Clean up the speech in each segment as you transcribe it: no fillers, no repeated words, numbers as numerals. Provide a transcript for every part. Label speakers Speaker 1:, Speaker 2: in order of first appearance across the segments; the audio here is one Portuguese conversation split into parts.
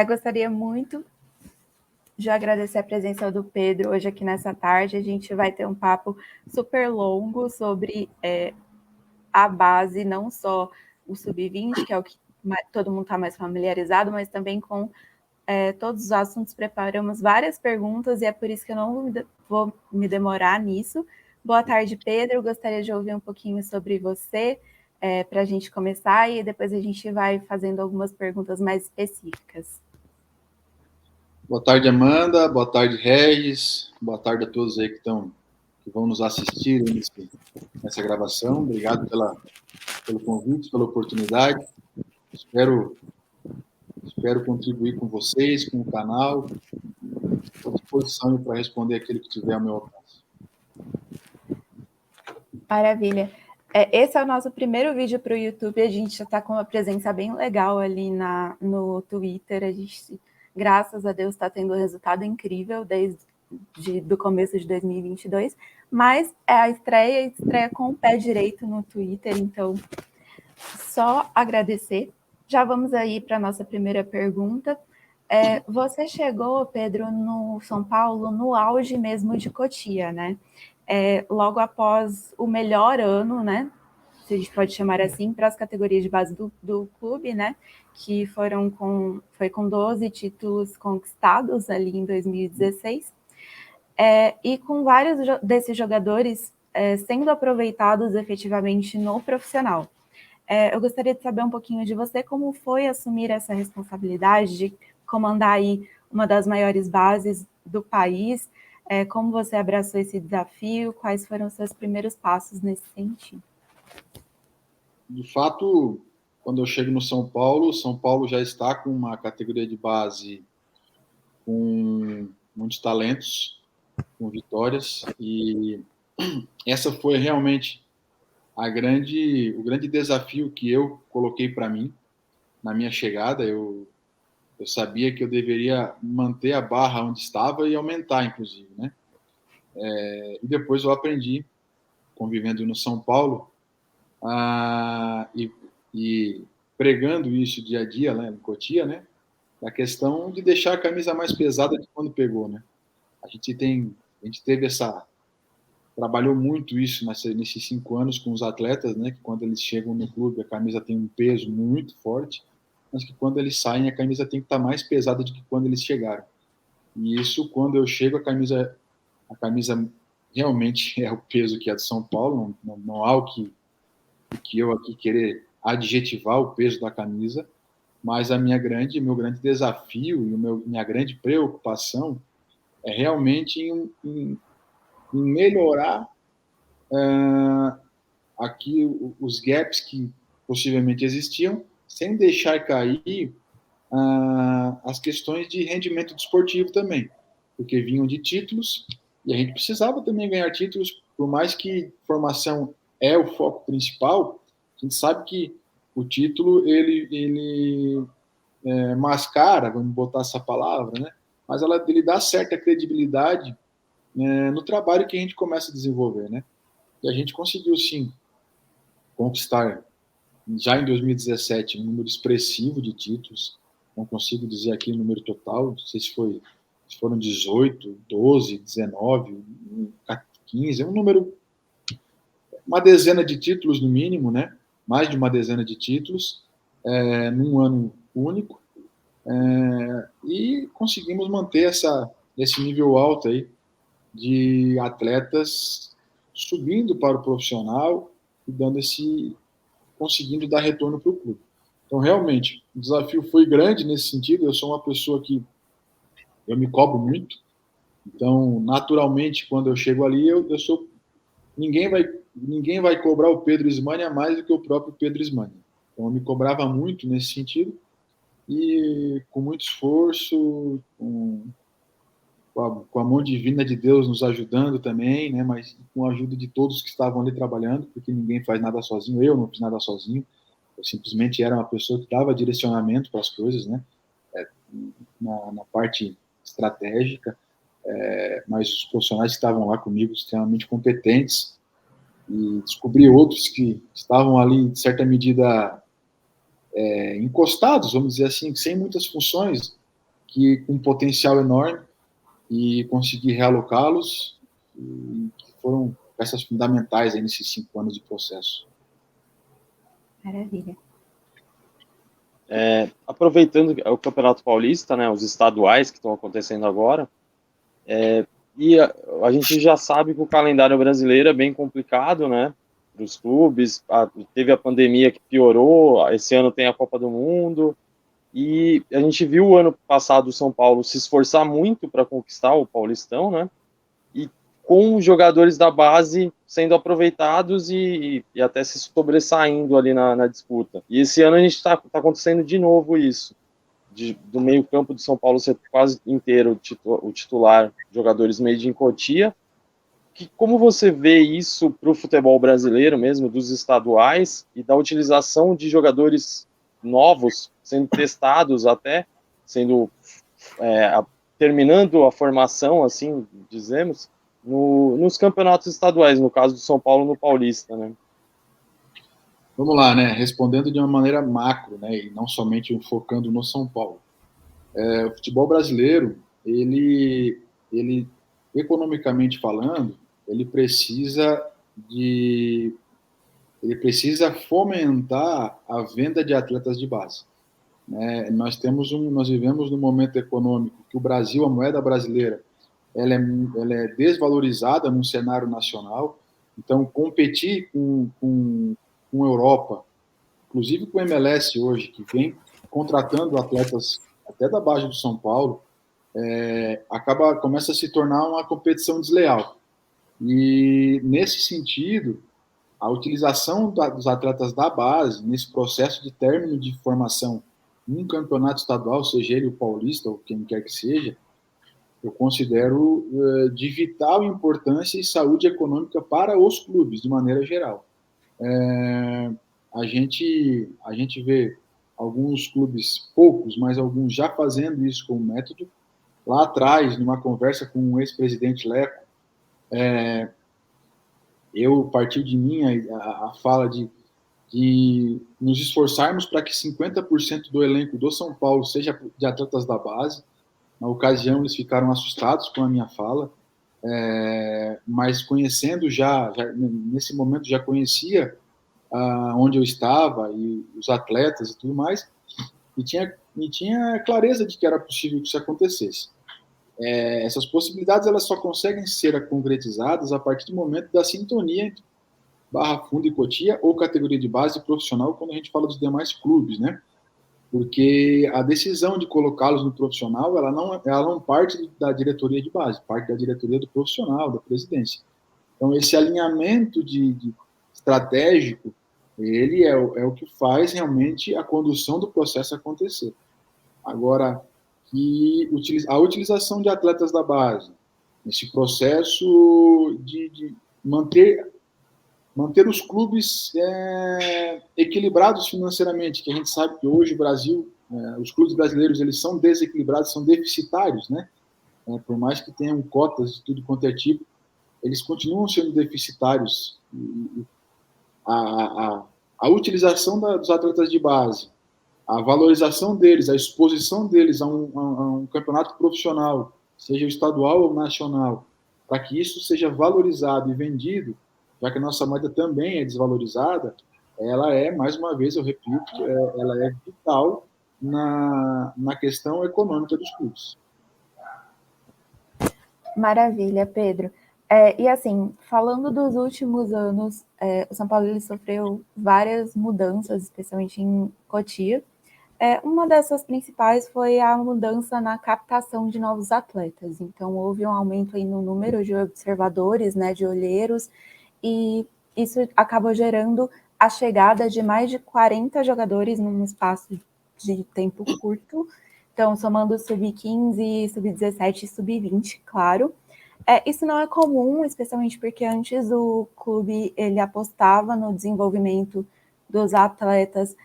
Speaker 1: Gostaria muito de agradecer a presença do Pedro hoje aqui nessa tarde. A gente vai ter um papo super longo sobre a base, não só o sub-20, que é o que todo mundo está mais familiarizado, mas também com todos os assuntos. Preparamos várias perguntas e é por isso que eu não vou me demorar nisso. Boa tarde, Pedro. Gostaria de ouvir um pouquinho sobre você, para a gente começar, e depois a gente vai fazendo algumas perguntas mais específicas.
Speaker 2: Boa tarde, Amanda. Boa tarde, Regis. Boa tarde a todos aí que vão nos assistir nessa gravação. Obrigado pelo convite, pela oportunidade. Espero contribuir com vocês, com o canal. Estou à disposição para responder aquilo que tiver ao meu alcance.
Speaker 1: Maravilha. Esse é o nosso primeiro vídeo para o YouTube. A gente já está com uma presença bem legal ali no Twitter. A gente, graças a Deus, está tendo um resultado incrível desde do começo de 2022. Mas é a estreia com o pé direito no Twitter. Então, só agradecer. Já vamos aí para a nossa primeira pergunta. Você chegou, Pedro, no São Paulo, no auge mesmo de Cotia, né? Logo após o melhor ano, né? Se a gente pode chamar assim, para as categorias de base do clube, né? Que foi com 12 títulos conquistados ali em 2016. E com vários desses jogadores sendo aproveitados efetivamente no profissional. Eu gostaria de saber um pouquinho de você, como foi assumir essa responsabilidade de comandar aí uma das maiores bases do país, como você abraçou esse desafio, quais foram os seus primeiros passos nesse sentido?
Speaker 2: De fato, quando eu chego no São Paulo já está com uma categoria de base com muitos talentos, com vitórias, e essa foi realmente o grande desafio que eu coloquei para mim na minha chegada. Eu sabia que eu deveria manter a barra onde estava e aumentar, inclusive, né? E depois eu aprendi, convivendo no São Paulo, e pregando isso dia a dia, né, em Cotia, né? A questão de deixar a camisa mais pesada de quando pegou, né? A gente teve trabalhou muito isso nesses 5 anos com os atletas, né? Que quando eles chegam no clube a camisa tem um peso muito forte, mas que quando eles saem a camisa tem que estar mais pesada do que quando eles chegaram. E isso, quando eu chego, a camisa realmente é o peso que é de São Paulo. Não há o que eu aqui querer adjetivar o peso da camisa, mas meu grande desafio e minha grande preocupação é realmente em melhorar aqui os gaps que possivelmente existiam, sem deixar cair as questões de rendimento desportivo também, porque vinham de títulos e a gente precisava também ganhar títulos, por mais que formação é o foco principal. A gente sabe que o título ele mascara, vamos botar essa palavra, né? Mas ele dá certa credibilidade no trabalho que a gente começa a desenvolver, né? E a gente conseguiu, sim, conquistar, já em 2017, um número expressivo de títulos. Não consigo dizer aqui o número total, não sei se foram 18, 12, 19, 15, é um número, uma dezena de títulos no mínimo, né? Mais de uma dezena de títulos, num ano único, e conseguimos manter esse nível alto aí de atletas subindo para o profissional e conseguindo dar retorno para o clube. Então, realmente, o desafio foi grande nesse sentido. Eu sou uma pessoa que eu me cobro muito. Então, naturalmente, quando eu chego ali, ninguém vai cobrar o Pedro Ismania mais do que o próprio Pedro Ismania. Então, eu me cobrava muito nesse sentido e com muito esforço, com a mão divina de Deus nos ajudando também, né? Mas com a ajuda de todos que estavam ali trabalhando, porque ninguém faz nada sozinho. Eu não fiz nada sozinho. Eu simplesmente era uma pessoa que dava direcionamento para as coisas, né? Na parte estratégica, mas os profissionais que estavam lá comigo, extremamente competentes, e descobri outros que estavam ali, de certa medida, encostados, vamos dizer assim, sem muitas funções, que com potencial enorme, e conseguir realocá-los, e que foram peças fundamentais aí nesses 5 anos de processo.
Speaker 1: Maravilha.
Speaker 3: Aproveitando o Campeonato Paulista, né, os estaduais que estão acontecendo agora, e a gente já sabe que o calendário brasileiro é bem complicado, né, para os clubes. Teve a pandemia que piorou, esse ano tem a Copa do Mundo, e a gente viu o ano passado o São Paulo se esforçar muito para conquistar o Paulistão, né, e com os jogadores da base sendo aproveitados e até se sobressaindo ali na disputa. E esse ano a gente está acontecendo de novo isso, do meio campo de São Paulo ser quase inteiro o titular, jogadores made in Cotia. Como você vê isso para o futebol brasileiro mesmo, dos estaduais, e da utilização de jogadores novos, sendo testados até, terminando a formação, assim dizemos, nos campeonatos estaduais, no caso do São Paulo no Paulista, né?
Speaker 2: Vamos lá, né? Respondendo de uma maneira macro, né? E não somente focando no São Paulo. O futebol brasileiro, ele economicamente falando, ele precisa fomentar a venda de atletas de base. Nós vivemos num momento econômico que o Brasil, a moeda brasileira, ela é desvalorizada no cenário nacional. Então, competir com a Europa, inclusive com o MLS hoje, que vem contratando atletas até da base do São Paulo, começa a se tornar uma competição desleal. E, nesse sentido, a utilização dos atletas da base, nesse processo de término de formação num campeonato estadual, seja ele o paulista ou quem quer que seja, eu considero de vital importância e saúde econômica para os clubes, de maneira geral. A gente vê alguns clubes, poucos, mas alguns já fazendo isso como método. Lá atrás, numa conversa com o ex-presidente Leco, eu partiu de mim a fala de nos esforçarmos para que 50% do elenco do São Paulo seja de atletas da base. Na ocasião, eles ficaram assustados com a minha fala, mas conhecendo nesse momento, já conhecia onde eu estava e os atletas e tudo mais, e tinha clareza de que era possível que isso acontecesse. Essas possibilidades elas só conseguem ser concretizadas a partir do momento da sintonia entre Barra Funda e Cotia, ou categoria de base profissional, quando a gente fala dos demais clubes, né? Porque a decisão de colocá-los no profissional, ela não parte da diretoria de base, parte da diretoria do profissional, da presidência. Então, esse alinhamento de estratégico, ele é o que faz realmente a condução do processo acontecer. Agora, a utilização de atletas da base, nesse processo de manter os clubes equilibrados financeiramente, que a gente sabe que hoje o Brasil, os clubes brasileiros, eles são desequilibrados, são deficitários, né? Por mais que tenham cotas de tudo quanto é tipo, eles continuam sendo deficitários. A utilização dos atletas de base, a valorização deles, a exposição deles a um campeonato profissional, seja estadual ou nacional, para que isso seja valorizado e vendido, já que a nossa moeda também é desvalorizada, ela mais uma vez, eu repito, ela é vital na questão econômica dos clubes.
Speaker 1: Maravilha, Pedro. E assim, falando dos últimos anos, o São Paulo ele sofreu várias mudanças, especialmente em Cotia. Uma dessas principais foi a mudança na captação de novos atletas. Então, houve um aumento aí no número de observadores, né, de olheiros, e isso acabou gerando a chegada de mais de 40 jogadores num espaço de tempo curto. Então, somando sub-15, sub-17 e sub-20, claro. Isso não é comum, especialmente porque antes o clube ele apostava no desenvolvimento dos atletas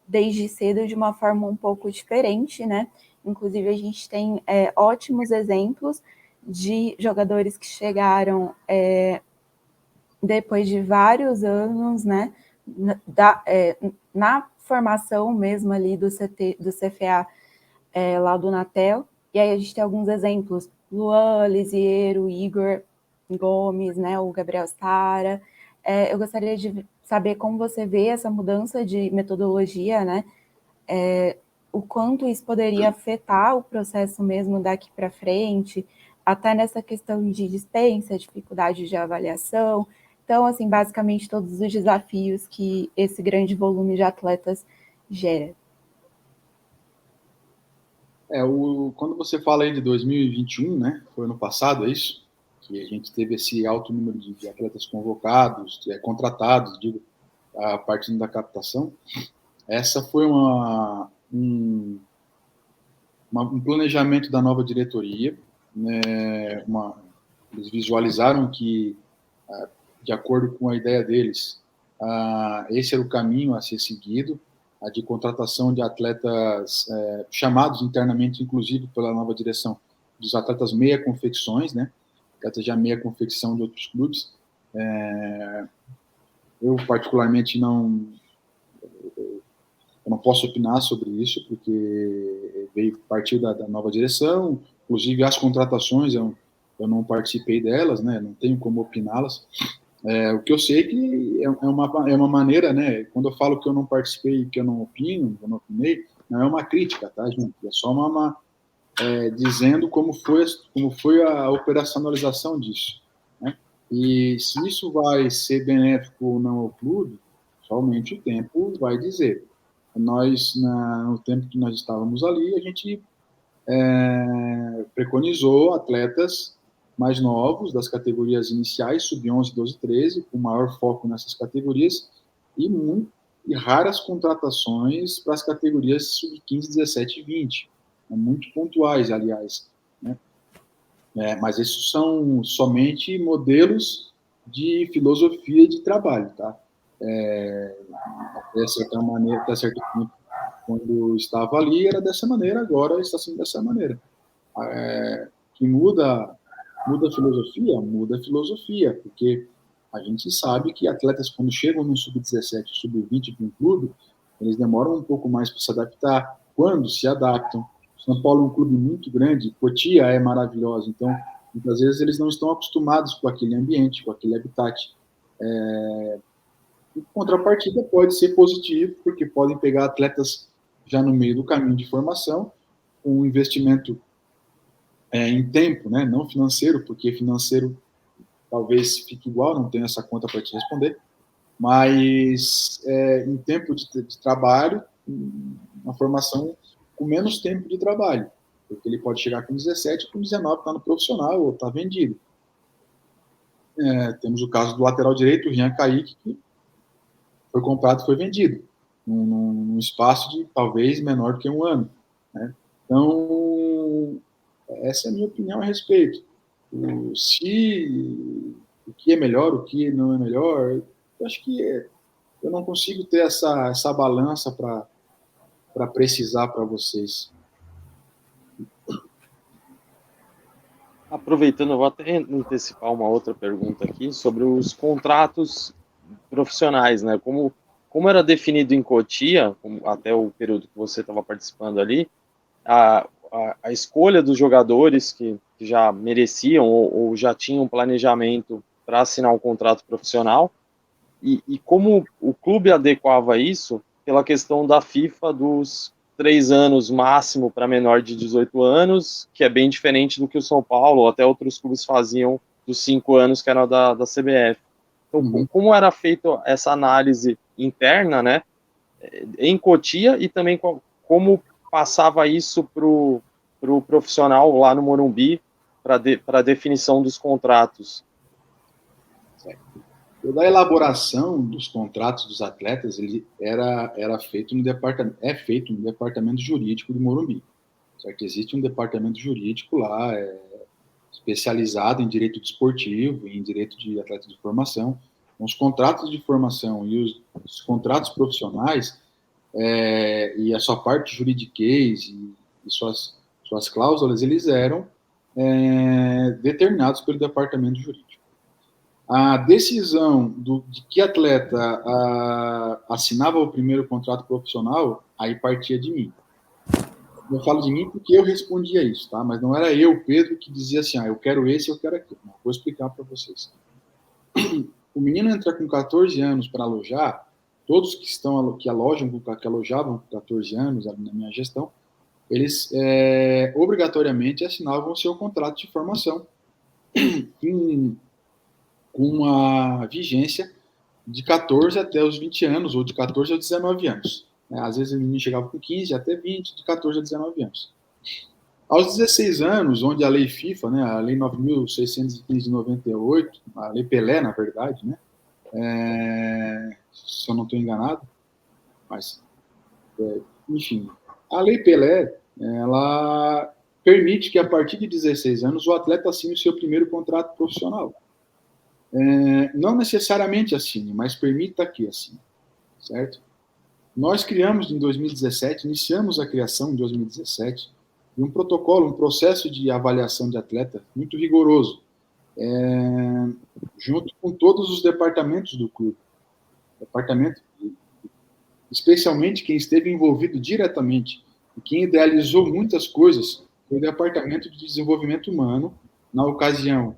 Speaker 1: desde cedo de uma forma um pouco diferente, né? Inclusive, a gente tem ótimos exemplos de jogadores que chegaram depois de vários anos, né? Na formação mesmo ali do CFA lá do Natel, E aí a gente tem alguns exemplos, Luan, Lisiero, Igor Gomes, né, o Gabriel Stara. Eu gostaria de saber como você vê essa mudança de metodologia, né, o quanto isso poderia afetar o processo mesmo daqui para frente, até nessa questão de dispensa, dificuldade de avaliação. Então, assim, basicamente todos os desafios que esse grande volume de atletas gera.
Speaker 2: Quando você fala aí de 2021, né, foi ano passado, é isso? Que a gente teve esse alto número de atletas convocados, contratados, digo, a partir da captação. Essa foi um planejamento da nova diretoria, né, eles visualizaram que, de acordo com a ideia deles, esse era o caminho a ser seguido, a de contratação de atletas chamados internamente, inclusive pela nova direção, dos atletas meia confecções, né, atletas já meia confecção de outros clubes. Eu, particularmente, eu não posso opinar sobre isso, porque partiu da nova direção, inclusive as contratações, eu não participei delas, né, não tenho como opiná-las. O que eu sei é que é uma maneira, né, quando eu falo que eu não participei, que eu não opino, eu não opinei, não é uma crítica, tá, gente? É só dizendo como foi a operacionalização disso, né? E se isso vai ser benéfico ou não ao clube, somente o tempo vai dizer. Nós, no tempo que nós estávamos ali, a gente preconizou atletas mais novos, das categorias iniciais, sub-11, 12, 13, com maior foco nessas categorias, e raras contratações para as categorias sub-15, 17 e 20. Muito pontuais, aliás, né? Mas esses são somente modelos de filosofia de trabalho, tá? Até certo ponto, quando estava ali, era dessa maneira, agora está sendo dessa maneira. Que muda a filosofia, porque a gente sabe que atletas, quando chegam no sub-17, sub-20 para um clube, eles demoram um pouco mais para se adaptar. Quando se adaptam, São Paulo é um clube muito grande, Cotia é maravilhosa, então, muitas vezes eles não estão acostumados com aquele ambiente, com aquele habitat. Em contrapartida, pode ser positivo, porque podem pegar atletas já no meio do caminho de formação, com um investimento em tempo, né, não financeiro, porque financeiro talvez fique igual, não tenho essa conta para te responder, mas em tempo de trabalho, uma formação com menos tempo de trabalho, porque ele pode chegar com 17, com 19 está no profissional ou está vendido. Temos o caso do lateral direito, o Rian Kaique, que foi comprado e foi vendido, num espaço de talvez menor do que um ano, né? Então, essa é a minha opinião a respeito. O que é melhor, o que não é melhor, eu acho que eu não consigo ter essa balança para precisar para vocês.
Speaker 3: Aproveitando, eu vou até antecipar uma outra pergunta aqui sobre os contratos profissionais, né? Como era definido em Cotia, até o período que você estava participando ali, a escolha dos jogadores que já mereciam ou já tinham planejamento para assinar um contrato profissional, e como o clube adequava isso pela questão da FIFA dos 3 anos máximo para menor de 18 anos, que é bem diferente do que o São Paulo ou até outros clubes faziam dos 5 anos que era da CBF. Então, como era feita essa análise interna, né, em Cotia, e também como passava isso para o profissional lá no Morumbi para a definição dos contratos?
Speaker 2: Toda a elaboração dos contratos dos atletas ele era feito no departamento jurídico do Morumbi. Certo? Existe um departamento jurídico lá especializado em direito desportivo, em direito de atleta de formação. Então, os contratos de formação e os contratos profissionais e a sua parte juridiquês e suas cláusulas, eles eram determinados pelo departamento jurídico. A decisão de que atleta assinava o primeiro contrato profissional, aí partia de mim. Eu falo de mim porque eu respondia isso, tá? Mas não era eu, Pedro, que dizia assim, eu quero esse, eu quero aquilo. Não, vou explicar para vocês. O menino entra com 14 anos para alojar, todos que alojavam com 14 anos na minha gestão, eles obrigatoriamente assinavam o seu contrato de formação com uma vigência de 14 até os 20 anos, ou de 14 a 19 anos. Às vezes o menino chegava com 15 até 20, de 14 a 19 anos. Aos 16 anos, onde a lei FIFA, né, a lei 9.615 de 98, a lei Pelé, na verdade, né, se eu não estou enganado, mas, enfim, a lei Pelé, ela permite que a partir de 16 anos o atleta assine o seu primeiro contrato profissional. Não necessariamente assine, mas permita que assine, certo? Nós criamos em 2017, iniciamos a criação em 2017, de um protocolo, um processo de avaliação de atleta muito rigoroso, junto com todos os departamentos do clube. Especialmente quem esteve envolvido diretamente e quem idealizou muitas coisas foi o Departamento de Desenvolvimento Humano. Na ocasião,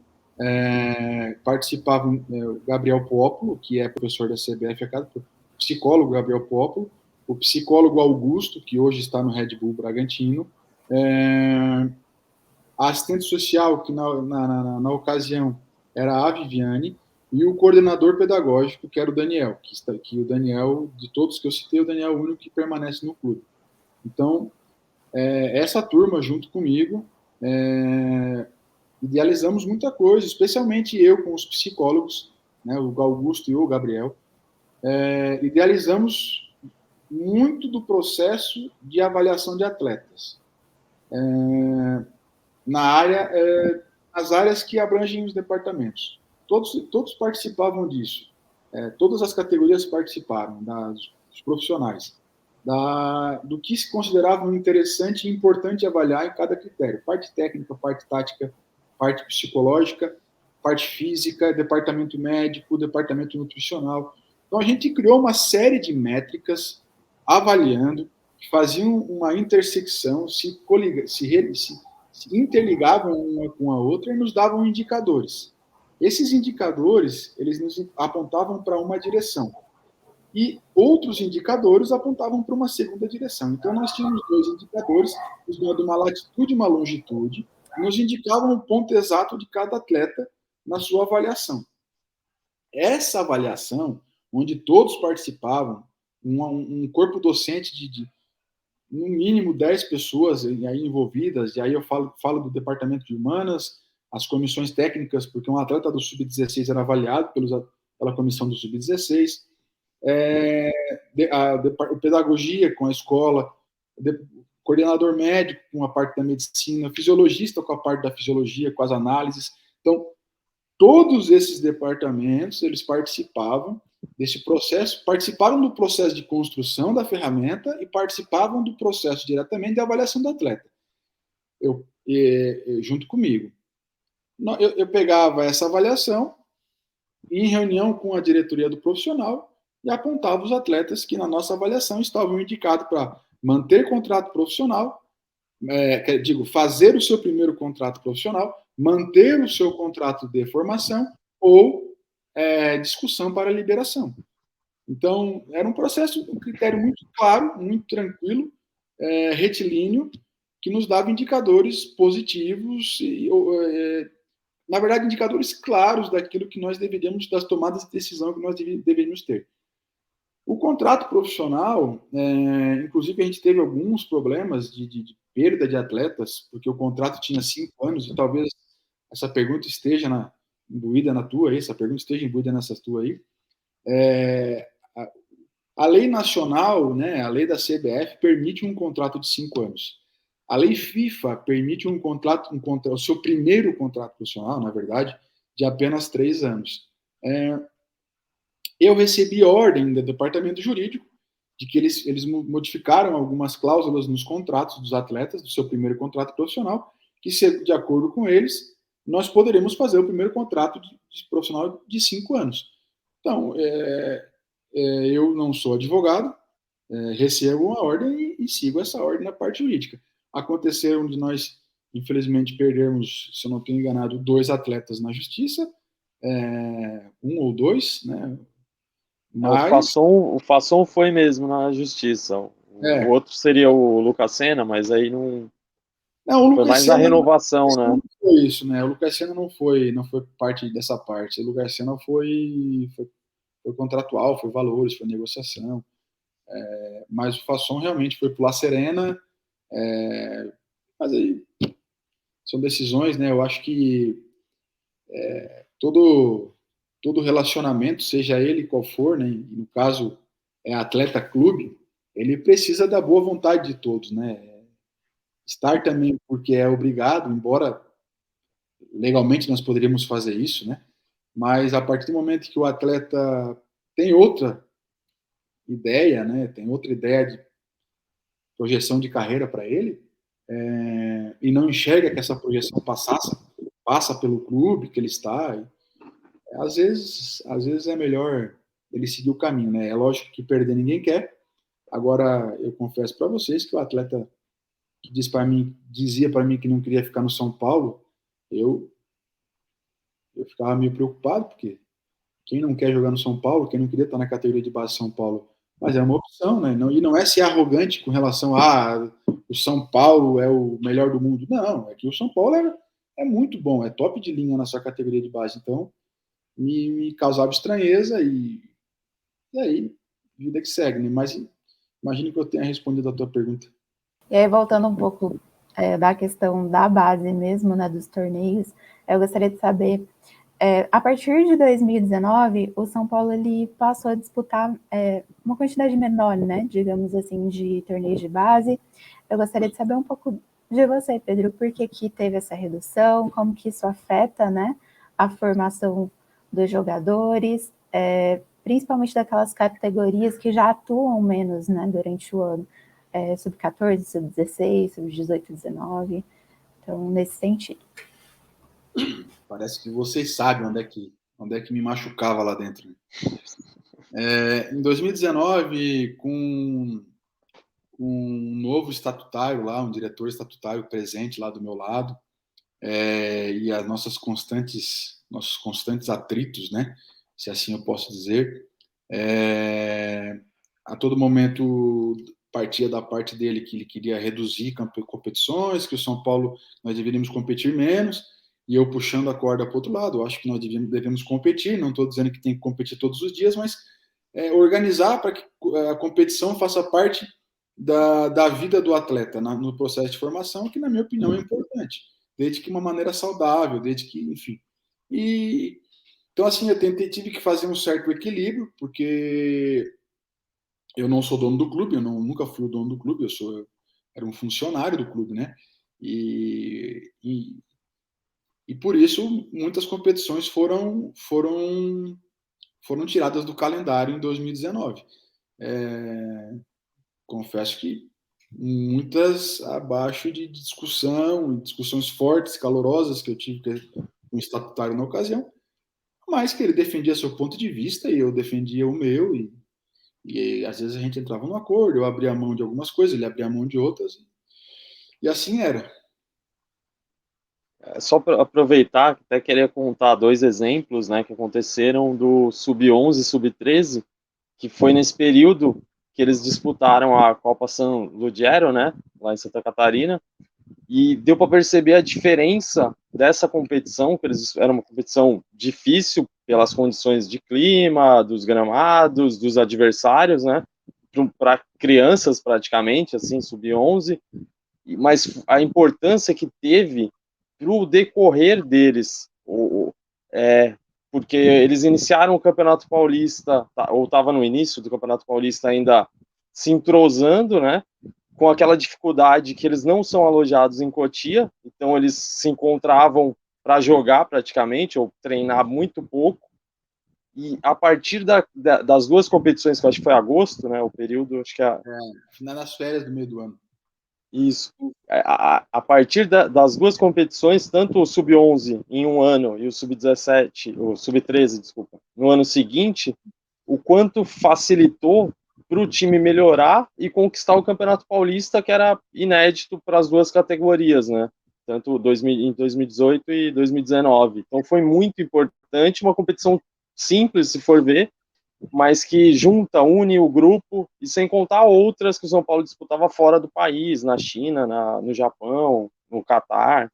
Speaker 2: participavam o Gabriel Pópolo, que é professor da CBF, o psicólogo Gabriel Pópolo, o psicólogo Augusto, que hoje está no Red Bull Bragantino, a assistente social, que na ocasião era a Viviane, e o coordenador pedagógico, que era o Daniel, que o Daniel, de todos que eu citei, o Daniel é o único que permanece no clube. Então, essa turma, junto comigo, idealizamos muita coisa, especialmente eu com os psicólogos, né, o Augusto e o Gabriel, idealizamos muito do processo de avaliação de atletas. Nas áreas que abrangem os departamentos. Todos participavam disso. Todas as categorias participaram, dos profissionais. Do que se considerava interessante e importante avaliar em cada critério. Parte técnica, parte tática, parte psicológica, parte física, departamento médico, departamento nutricional. Então, a gente criou uma série de métricas avaliando, que faziam uma intersecção, se interligavam uma com a outra e nos davam indicadores. Esses indicadores, eles nos apontavam para uma direção. E outros indicadores apontavam para uma segunda direção. Então, nós tínhamos 2 indicadores, nos dando uma latitude e uma longitude, e nos indicavam o ponto exato de cada atleta na sua avaliação. Essa avaliação, onde todos participavam, um corpo docente de no mínimo 10 pessoas aí envolvidas, e aí eu falo do departamento de humanas, as comissões técnicas, porque um atleta do Sub-16 era avaliado pela comissão do Sub-16, a pedagogia com a escola, coordenador médico com a parte da medicina, fisiologista com a parte da fisiologia, com as análises. Então, todos esses departamentos, eles participavam desse processo, participaram do processo de construção da ferramenta e participavam do processo diretamente de avaliação do atleta, junto comigo. Eu pegava essa avaliação em reunião com a diretoria do profissional e apontava os atletas que na nossa avaliação estavam indicados para manter contrato profissional, fazer o seu primeiro contrato profissional, manter o seu contrato de formação ou discussão para liberação. Então, era um processo, um critério muito claro, muito tranquilo, retilíneo, que nos dava indicadores positivos, na verdade, indicadores claros daquilo que nós deveríamos, das tomadas de decisão que nós deveríamos ter. O contrato profissional, inclusive a gente teve alguns problemas de perda de atletas, porque o contrato tinha 5 anos, e talvez essa pergunta esteja imbuída na tua aí, essa pergunta esteja imbuída nessa tua aí. A lei nacional, né, a lei da CBF, permite um contrato de 5 anos. A lei FIFA permite o seu primeiro contrato profissional, na verdade, de apenas 3 anos. Eu recebi ordem do departamento jurídico de que eles modificaram algumas cláusulas nos contratos dos atletas, do seu primeiro contrato profissional, que, de acordo com eles, nós poderemos fazer o primeiro contrato de profissional de 5 anos. Então, eu não sou advogado, recebo uma ordem e sigo essa ordem na parte jurídica. Aconteceram de nós, infelizmente, perdermos, se eu não estou enganado, 2 atletas na justiça, 1 ou 2, né? Mas...
Speaker 3: O Fasson foi mesmo na justiça. O outro seria o Lucas Senna, mas aí não
Speaker 2: o
Speaker 3: foi
Speaker 2: Lucas
Speaker 3: mais a
Speaker 2: Senna
Speaker 3: renovação, né?
Speaker 2: não foi isso, né? O Lucas Senna não foi parte dessa parte. O Lucas Senna foi contratual, foi valores, foi negociação. Mas o Fasson realmente foi para La Serena. Mas aí são decisões, né? Eu acho que todo relacionamento, seja ele qual for, né? E no caso é atleta-clube, ele precisa da boa vontade de todos, né? Estar também porque é obrigado, embora legalmente nós poderíamos fazer isso, né? Mas a partir do momento que o atleta tem outra ideia, né? Tem outra ideia de projeção de carreira para ele, e não enxerga que essa projeção passa pelo clube que ele está, às vezes é melhor ele seguir o caminho, né? É lógico que perder ninguém quer. Agora, eu confesso para vocês que o atleta que dizia para mim que não queria ficar no São Paulo, eu ficava meio preocupado, porque quem não quer jogar no São Paulo, quem não queria estar na categoria de base de São Paulo, mas é uma opção, né? E não é ser arrogante com relação a o São Paulo é o melhor do mundo. Não, é que o São Paulo é muito bom, é top de linha na sua categoria de base. Então, me causava estranheza e aí, vida que segue, né? Mas imagino que eu tenha respondido a tua pergunta.
Speaker 1: E aí, voltando um pouco da questão da base mesmo, né, dos torneios, eu gostaria de saber, a partir de 2019, o São Paulo ele passou a disputar uma quantidade menor, né, digamos assim, de torneios de base. Eu gostaria de saber um pouco de você, Pedro, por que teve essa redução, como que isso afeta, né, a formação dos jogadores, principalmente daquelas categorias que já atuam menos, né, durante o ano. Sub-14, sub-16, sub-18, 19. Então, nesse sentido.
Speaker 2: Parece que vocês sabem onde é que me machucava lá dentro. Em 2019, com um novo estatutário lá, um diretor estatutário presente lá do meu lado, e as nossos constantes atritos, né, se assim eu posso dizer, a todo momento partia da parte dele que ele queria reduzir competições, que o São Paulo nós deveríamos competir menos, e eu puxando a corda para o outro lado. Eu acho que nós devemos competir, não estou dizendo que tem que competir todos os dias, mas organizar para que a competição faça parte da vida do atleta no processo de formação, que na minha opinião é importante, desde que uma maneira saudável, desde que, enfim. Então, assim, tive que fazer um certo equilíbrio, porque eu não sou dono do clube, nunca fui o dono do clube, era um funcionário do clube, né? E por isso muitas competições foram tiradas do calendário em 2019. Confesso que muitas abaixo de discussões fortes, calorosas que eu tive com o estatutário na ocasião, mas que ele defendia seu ponto de vista e eu defendia o meu, e às vezes a gente entrava num acordo, eu abria a mão de algumas coisas, ele abria a mão de outras, e assim era.
Speaker 3: Só para aproveitar, até queria contar 2 exemplos, né, que aconteceram do Sub-11 e Sub-13, que foi nesse período que eles disputaram a Copa San Ludiero, né, lá em Santa Catarina, e deu para perceber a diferença dessa competição, que era uma competição difícil pelas condições de clima, dos gramados, dos adversários, né, para crianças praticamente, assim, Sub-11, mas a importância que teve para o decorrer deles, porque eles iniciaram o Campeonato Paulista, ou estava no início do Campeonato Paulista ainda se entrosando, né, com aquela dificuldade que eles não são alojados em Cotia, então eles se encontravam para jogar praticamente, ou treinar muito pouco, e a partir das 2 competições, que eu acho que foi agosto, né, o período, acho que
Speaker 2: nas férias do meio do ano.
Speaker 3: Isso. A partir das 2 competições, tanto o Sub-11 em um ano e o Sub-17, o Sub-13, desculpa, no ano seguinte, o quanto facilitou para o time melhorar e conquistar o Campeonato Paulista, que era inédito para as duas categorias, né? Tanto em 2018 e 2019. Então foi muito importante, uma competição simples, se for ver, mas que junta, une o grupo, e sem contar outras que o São Paulo disputava fora do país, na China, no Japão, no Catar.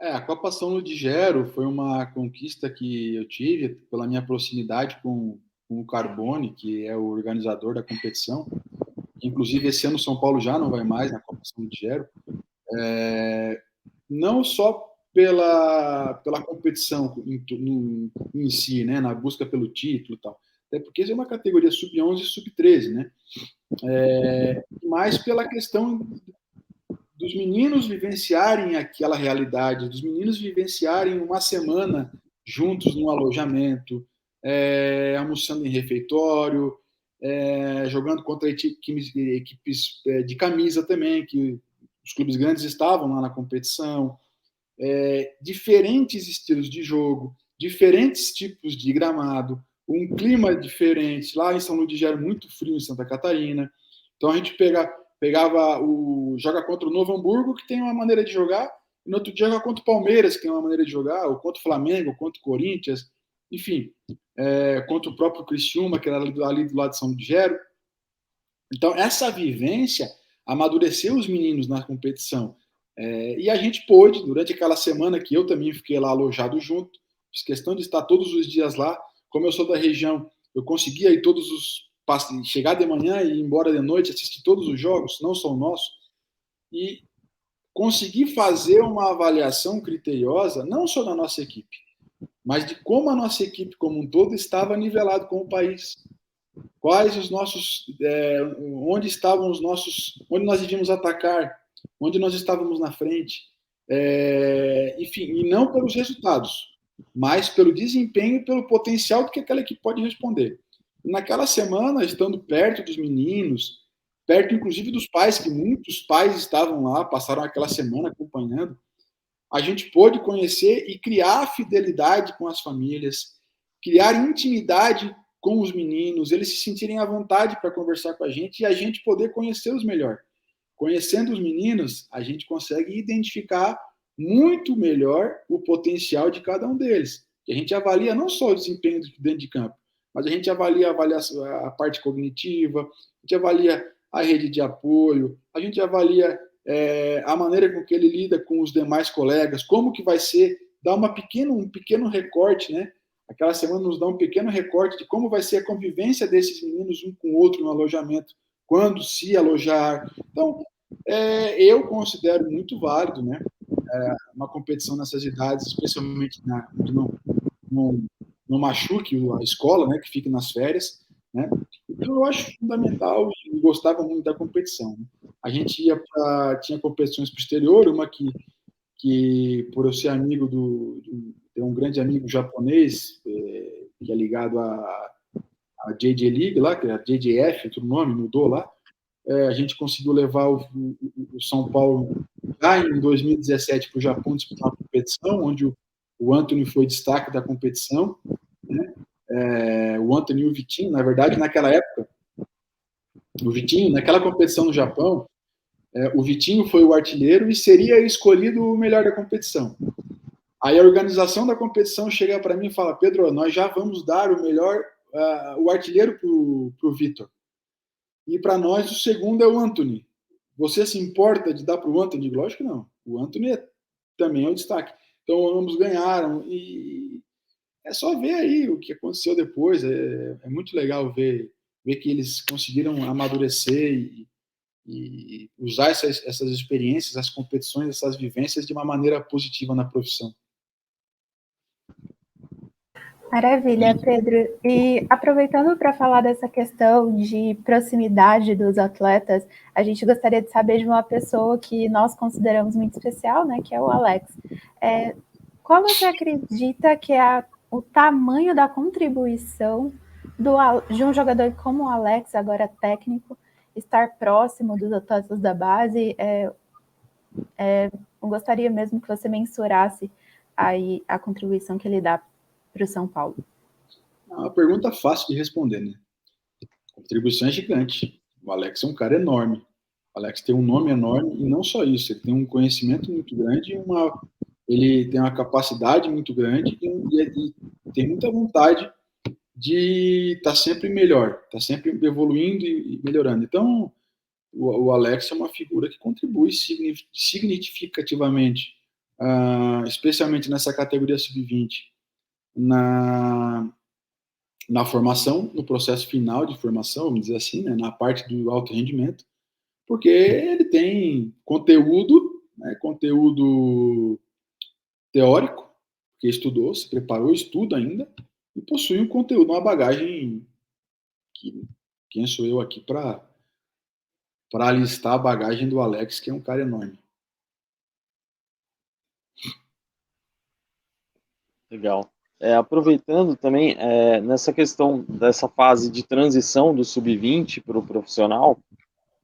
Speaker 2: A Copa São Ludgero foi uma conquista que eu tive pela minha proximidade com o Carbone, que é o organizador da competição. Inclusive, esse ano o São Paulo já não vai mais na Copa São Ludgero. Não só pela competição em si, né, na busca pelo título e tal, até porque isso é uma categoria sub-11 e sub-13, né? Mas pela questão dos meninos vivenciarem aquela realidade, dos meninos vivenciarem uma semana juntos no alojamento, almoçando em refeitório, jogando contra equipes de camisa também, que os clubes grandes estavam lá na competição, diferentes estilos de jogo, diferentes tipos de gramado, um clima diferente. Lá em São Luís já era muito frio, em Santa Catarina. Então a gente pegava joga contra o Novo Hamburgo, que tem uma maneira de jogar, e no outro dia joga contra o Palmeiras, que tem uma maneira de jogar, ou contra o Flamengo, ou contra o Corinthians, enfim, contra o próprio Criciúma, que era ali do lado de São Ludgero. Então, essa vivência amadureceu os meninos na competição. E a gente pôde, durante aquela semana que eu também fiquei lá alojado junto, fiz questão de estar todos os dias lá. Como eu sou da região, eu conseguia ir chegar de manhã e ir embora de noite, assistir todos os jogos, não só o nosso, e conseguir fazer uma avaliação criteriosa, não só da nossa equipe, mas de como a nossa equipe como um todo estava nivelado com o país. Quais os nossos, onde estavam os nossos, onde nós devíamos atacar, onde nós estávamos na frente, enfim, e não pelos resultados, mas pelo desempenho e pelo potencial que aquela equipe pode responder. Naquela semana, estando perto dos meninos, perto inclusive dos pais, que muitos pais estavam lá, passaram aquela semana acompanhando, a gente pôde conhecer e criar fidelidade com as famílias, criar intimidade com os meninos, eles se sentirem à vontade para conversar com a gente e a gente poder conhecê-los melhor. Conhecendo os meninos, a gente consegue identificar muito melhor o potencial de cada um deles. E a gente avalia não só o desempenho dentro de campo, mas a gente avalia a parte cognitiva, a gente avalia a rede de apoio, a gente avalia a maneira com que ele lida com os demais colegas, como que vai ser, dar um pequeno recorte, né? Aquela semana nos dá um pequeno recorte de como vai ser a convivência desses meninos um com o outro no alojamento, quando se alojar. Então, eu considero muito válido, né? Uma competição nessas idades, especialmente onde não machuque a escola, né? Que fique nas férias, né? Então, eu acho fundamental e gostava muito da competição. Né? A gente tinha competições para o exterior, uma que por eu ser amigo tem um grande amigo japonês que é ligado à JJ League lá, que é a JJF, outro nome, mudou lá. A gente conseguiu levar o São Paulo lá em 2017 para o Japão disputar uma competição, onde o Anthony foi destaque da competição, né? O Anthony e o Vitinho, na verdade, naquela época, o Vitinho, naquela competição no Japão, o Vitinho foi o artilheiro e seria escolhido o melhor da competição. Aí a organização da competição chega para mim e fala: Pedro, nós já vamos dar o melhor, o artilheiro para o Vitor. E para nós o segundo é o Anthony. Você se importa de dar para o Anthony? Lógico que não. O Anthony também é o destaque. Então ambos ganharam e é só ver aí o que aconteceu depois. É muito legal ver que eles conseguiram amadurecer e usar essas experiências, as competições, essas vivências de uma maneira positiva na profissão.
Speaker 1: Maravilha, Pedro. E aproveitando para falar dessa questão de proximidade dos atletas, a gente gostaria de saber de uma pessoa que nós consideramos muito especial, né, que é o Alex. Qual você acredita que é o tamanho da contribuição de um jogador como o Alex, agora técnico, estar próximo dos atletas da base? Eu gostaria mesmo que você mensurasse aí a contribuição que ele dá para o São Paulo.
Speaker 2: É uma pergunta fácil de responder, né? contribuição é gigante. O Alex é um cara enorme. O Alex tem um nome enorme e não só isso, ele tem um conhecimento muito grande, ele tem uma capacidade muito grande e tem muita vontade de estar sempre melhor, estar sempre evoluindo e melhorando. Então, o Alex é uma figura que contribui significativamente, especialmente nessa categoria sub-20, na formação, no processo final de formação, vamos dizer assim, né, na parte do alto rendimento, porque ele tem conteúdo, né, conteúdo teórico, que estudou, se preparou, estuda ainda, e possui um conteúdo, uma bagagem que quem sou eu aqui para listar a bagagem do Alex, que é um cara enorme.
Speaker 3: Legal. Aproveitando também, nessa questão dessa fase de transição do sub-20 para o profissional,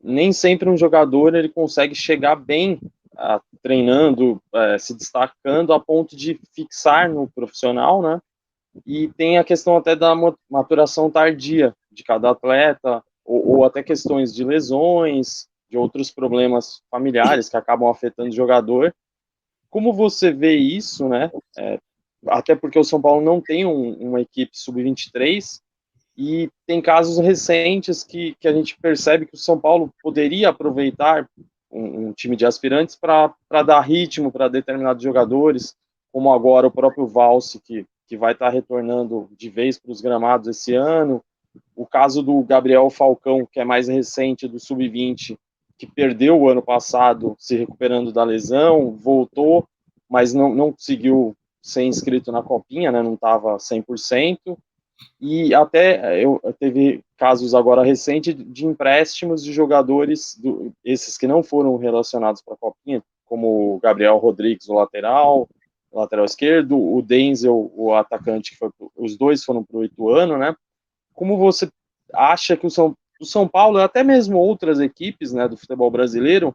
Speaker 3: nem sempre um jogador ele consegue chegar bem treinando, se destacando a ponto de fixar no profissional, né? E tem a questão até da maturação tardia de cada atleta, ou até questões de lesões, de outros problemas familiares que acabam afetando o jogador. Como você vê isso, né? Até porque o São Paulo não tem uma equipe sub-23, e tem casos recentes que a gente percebe que o São Paulo poderia aproveitar um time de aspirantes para dar ritmo para determinados jogadores, como agora o próprio Valse, que vai estar retornando de vez para os gramados esse ano. O caso do Gabriel Falcão, que é mais recente, do Sub-20, que perdeu o ano passado se recuperando da lesão, voltou, mas não conseguiu ser inscrito na Copinha, né, não estava 100%. E até teve casos agora recentes de empréstimos de jogadores, esses que não foram relacionados para a Copinha, como o Gabriel Rodrigues, o lateral esquerdo, o Denzel, o atacante, os dois foram para o Ituano, né? Como você acha que o São Paulo, e até mesmo outras equipes, né, do futebol brasileiro,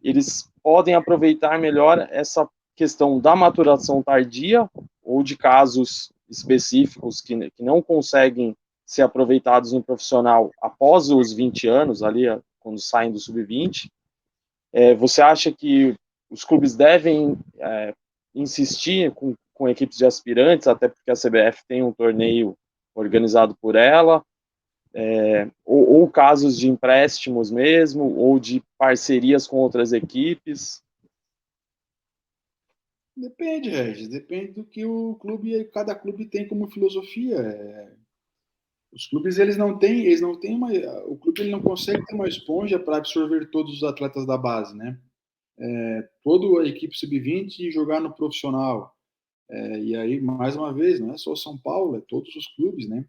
Speaker 3: eles podem aproveitar melhor essa questão da maturação tardia ou de casos específicos que não conseguem ser aproveitados no profissional após os 20 anos, ali quando saem do sub-20? Você acha que os clubes devem insistir com equipes de aspirantes, até porque a CBF tem um torneio organizado por ela, ou casos de empréstimos mesmo, ou de parcerias com outras equipes?
Speaker 2: Depende, Regis, depende do que cada clube tem como filosofia. Os clubes eles não têm o clube ele não consegue ter uma esponja para absorver todos os atletas da base, né? Toda a equipe sub-20 jogar no profissional. E aí, mais uma vez, não é só São Paulo, é todos os clubes, né?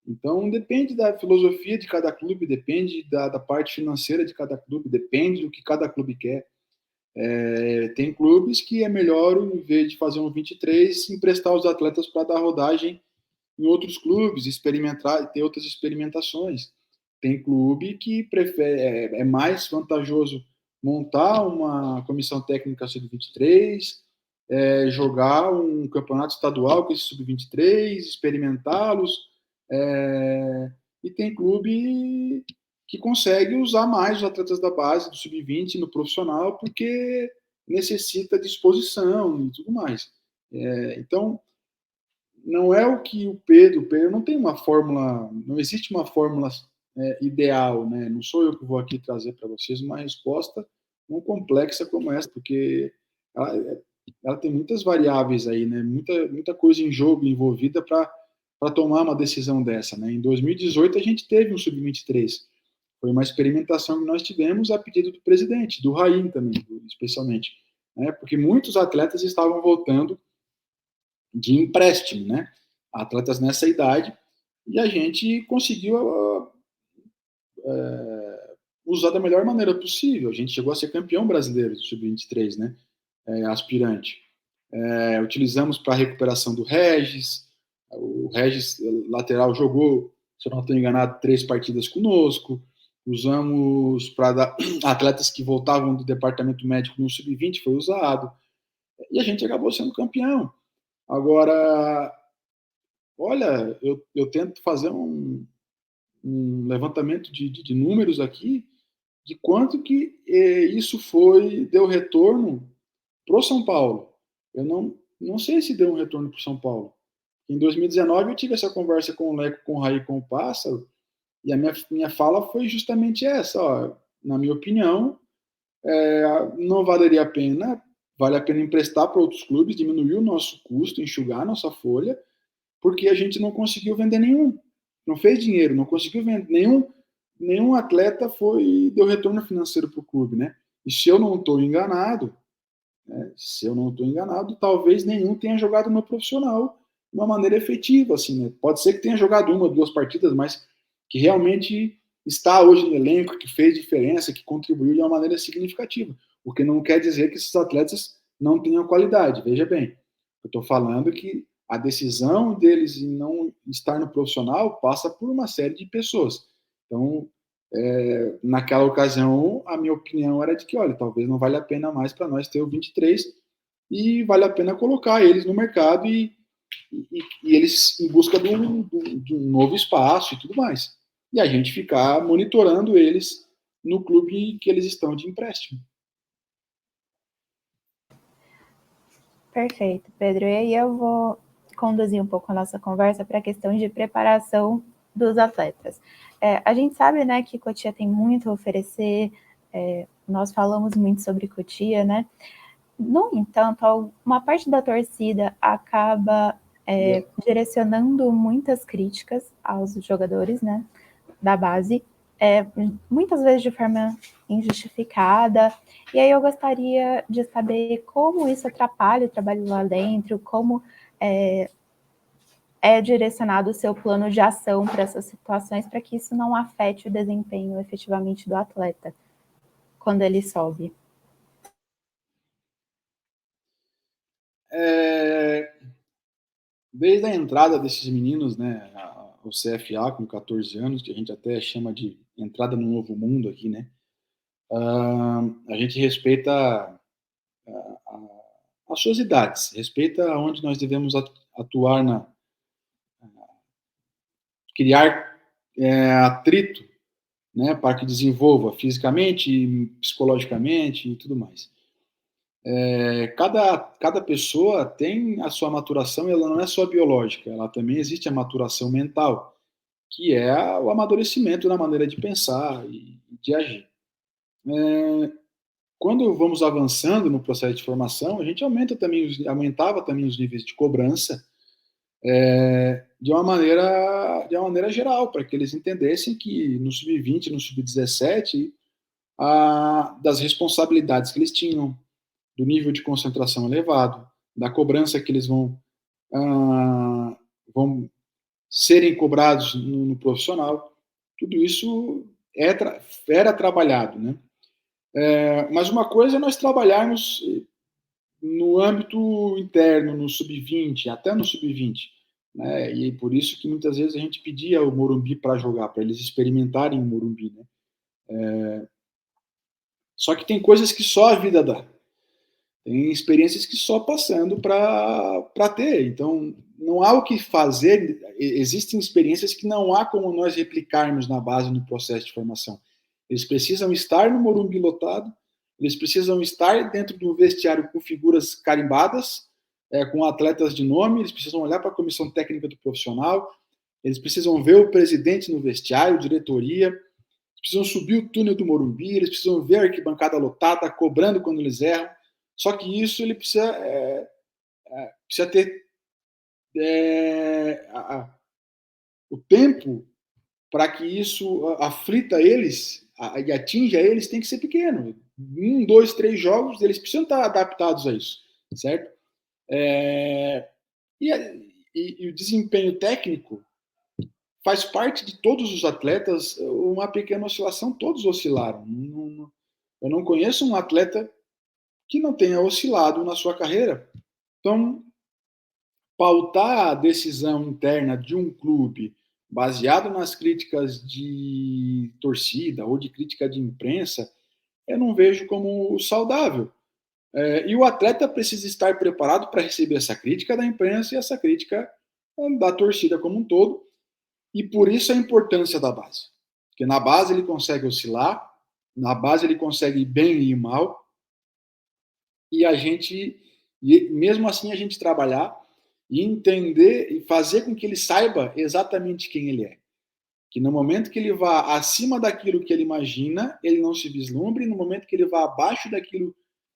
Speaker 2: Então, depende da filosofia de cada clube, depende da parte financeira de cada clube, depende do que cada clube quer. Tem clubes que é melhor, em vez de fazer um 23, emprestar os atletas para dar rodagem em outros clubes, experimentar, ter outras experimentações. Tem clube que prefere, é mais vantajoso montar uma comissão técnica sub-23, jogar um campeonato estadual com esse sub-23, experimentá-los. E tem clube que consegue usar mais os atletas da base, do sub-20 no profissional, porque necessita de exposição e tudo mais. Então, não é o que o Pedro não tem uma fórmula, não existe uma fórmula ideal, né? Não sou eu que vou aqui trazer para vocês uma resposta tão complexa como essa, porque ela tem muitas variáveis aí, né? Muita coisa em jogo envolvida para tomar uma decisão dessa, né? Em 2018 a gente teve um sub-23, foi uma experimentação que nós tivemos a pedido do presidente, do Raim também, especialmente, né? Porque muitos atletas estavam voltando de empréstimo, né? Atletas nessa idade, e a gente conseguiu usar da melhor maneira possível. A gente chegou a ser campeão brasileiro do sub-23, né? Aspirante. Utilizamos para a recuperação do Regis. O Regis, lateral, jogou, se eu não estou enganado, 3 partidas conosco. Usamos para dar atletas que voltavam do departamento médico no sub-20, foi usado. E a gente acabou sendo campeão. Agora, olha, eu tento fazer um levantamento de números aqui, de quanto que isso deu retorno para o São Paulo. Eu não sei se deu um retorno para o São Paulo. Em 2019, eu tive essa conversa com o Leco, com o Raí, com o Pássaro, e a minha fala foi justamente essa. Ó, na minha opinião, não valeria a pena, vale a pena emprestar para outros clubes, diminuir o nosso custo, enxugar a nossa folha, porque a gente não conseguiu vender nenhum. Não fez dinheiro, não conseguiu vender nenhum atleta deu retorno financeiro para o clube, né? E se eu não estou enganado, talvez nenhum tenha jogado no profissional de uma maneira efetiva, assim, né? Pode ser que tenha jogado 1 ou 2 partidas, mas que realmente está hoje no elenco, que fez diferença, que contribuiu de uma maneira significativa. O que não quer dizer que esses atletas não tenham qualidade. Veja bem, eu estou falando que a decisão deles em não estar no profissional passa por uma série de pessoas. Então, naquela ocasião, a minha opinião era de que, olha, talvez não valha a pena mais para nós ter o 23 e vale a pena colocar eles no mercado e eles em busca de um novo espaço e tudo mais. E a gente ficar monitorando eles no clube que eles estão de empréstimo.
Speaker 1: Perfeito, Pedro. E aí eu vou conduzir um pouco a nossa conversa para a questão de preparação dos atletas. A gente sabe, né, que Cotia tem muito a oferecer, nós falamos muito sobre Cotia, né? No entanto, uma parte da torcida acaba direcionando muitas críticas aos jogadores, né, da base, muitas vezes de forma injustificada. E aí eu gostaria de saber como isso atrapalha o trabalho lá dentro, como é direcionado o seu plano de ação para essas situações, para que isso não afete o desempenho efetivamente do atleta quando ele sobe.
Speaker 2: Desde a entrada desses meninos, né, o CFA com 14 anos, que a gente até chama de entrada no novo mundo aqui, né, a gente respeita as suas idades, respeita onde nós devemos atuar criar atrito, né, para que desenvolva fisicamente, psicologicamente e tudo mais. Cada pessoa tem a sua maturação, ela não é só biológica, ela também existe a maturação mental, que é o amadurecimento na maneira de pensar e de agir. Quando vamos avançando no processo de formação, a gente aumentava também os níveis de cobrança de uma maneira geral, para que eles entendessem que no sub-20, no sub-17, das responsabilidades que eles tinham, do nível de concentração elevado, da cobrança que eles vão serem cobrados no profissional. Tudo isso era trabalhado, né? Mas uma coisa é nós trabalharmos no âmbito interno, no sub-20, até no sub-20, né? E por isso que muitas vezes a gente pedia o Morumbi para jogar, para eles experimentarem o Morumbi, né? Só que tem coisas que só a vida dá. Tem experiências que só passando para ter. Então, não há o que fazer. Existem experiências que não há como nós replicarmos na base no processo de formação. Eles precisam estar no Morumbi lotado, eles precisam estar dentro de um vestiário com figuras carimbadas, com atletas de nome, eles precisam olhar para a comissão técnica do profissional, eles precisam ver o presidente no vestiário, diretoria, precisam subir o túnel do Morumbi, eles precisam ver a arquibancada lotada, cobrando quando eles erram. Só que isso ele precisa ter o tempo para que isso aflita eles e atinja eles, tem que ser pequeno. 1, 2, 3 jogos, eles precisam estar adaptados a isso, certo? E o desempenho técnico faz parte de todos os atletas, uma pequena oscilação, todos oscilaram. Eu não conheço um atleta que não tenha oscilado na sua carreira. Então, pautar a decisão interna de um clube baseado nas críticas de torcida ou de crítica de imprensa, eu não vejo como saudável. E o atleta precisa estar preparado para receber essa crítica da imprensa e essa crítica da torcida como um todo, E por isso a importância da base. Porque na base ele consegue oscilar, na base ele consegue ir bem e ir mal, e mesmo assim a gente trabalhar e entender e fazer com que ele saiba exatamente quem ele é. Que no momento que ele vá acima daquilo que ele imagina, ele não se vislumbre, e no momento que ele vá abaixo daquilo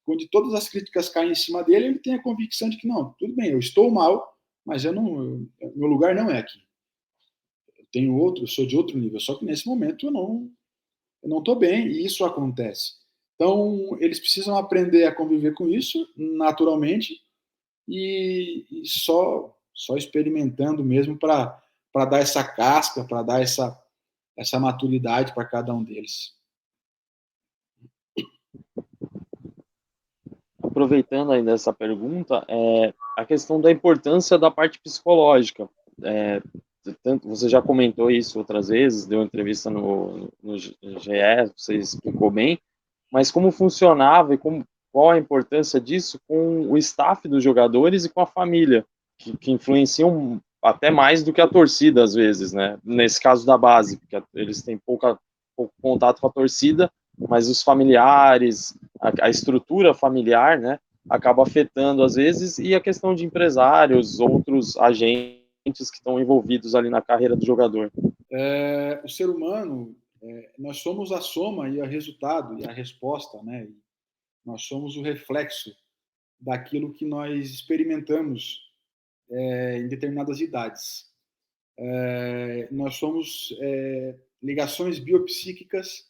Speaker 2: onde todas as críticas caem em cima dele, ele tem a convicção de que não, tudo bem, eu estou mal, mas meu lugar não é aqui. Eu tenho outro, eu sou de outro nível, só que nesse momento eu não estou bem, e isso acontece. Então, eles precisam aprender a conviver com isso naturalmente e só experimentando mesmo para dar essa casca, para dar essa maturidade para cada um deles.
Speaker 3: Aproveitando ainda essa pergunta, a questão da importância da parte psicológica. Você já comentou isso outras vezes, deu entrevista no GE, você explicou bem, mas como funcionava e qual a importância disso com o staff dos jogadores e com a família, que influenciam até mais do que a torcida, às vezes, né? Nesse caso da base, porque eles têm pouco contato com a torcida, mas os familiares, a estrutura familiar, né, acaba afetando às vezes, e a questão de empresários, outros agentes que estão envolvidos ali na carreira do jogador.
Speaker 2: O ser humano, nós somos a soma e o resultado e a resposta, né? Nós somos o reflexo daquilo que nós experimentamos em determinadas idades. Nós somos ligações biopsíquicas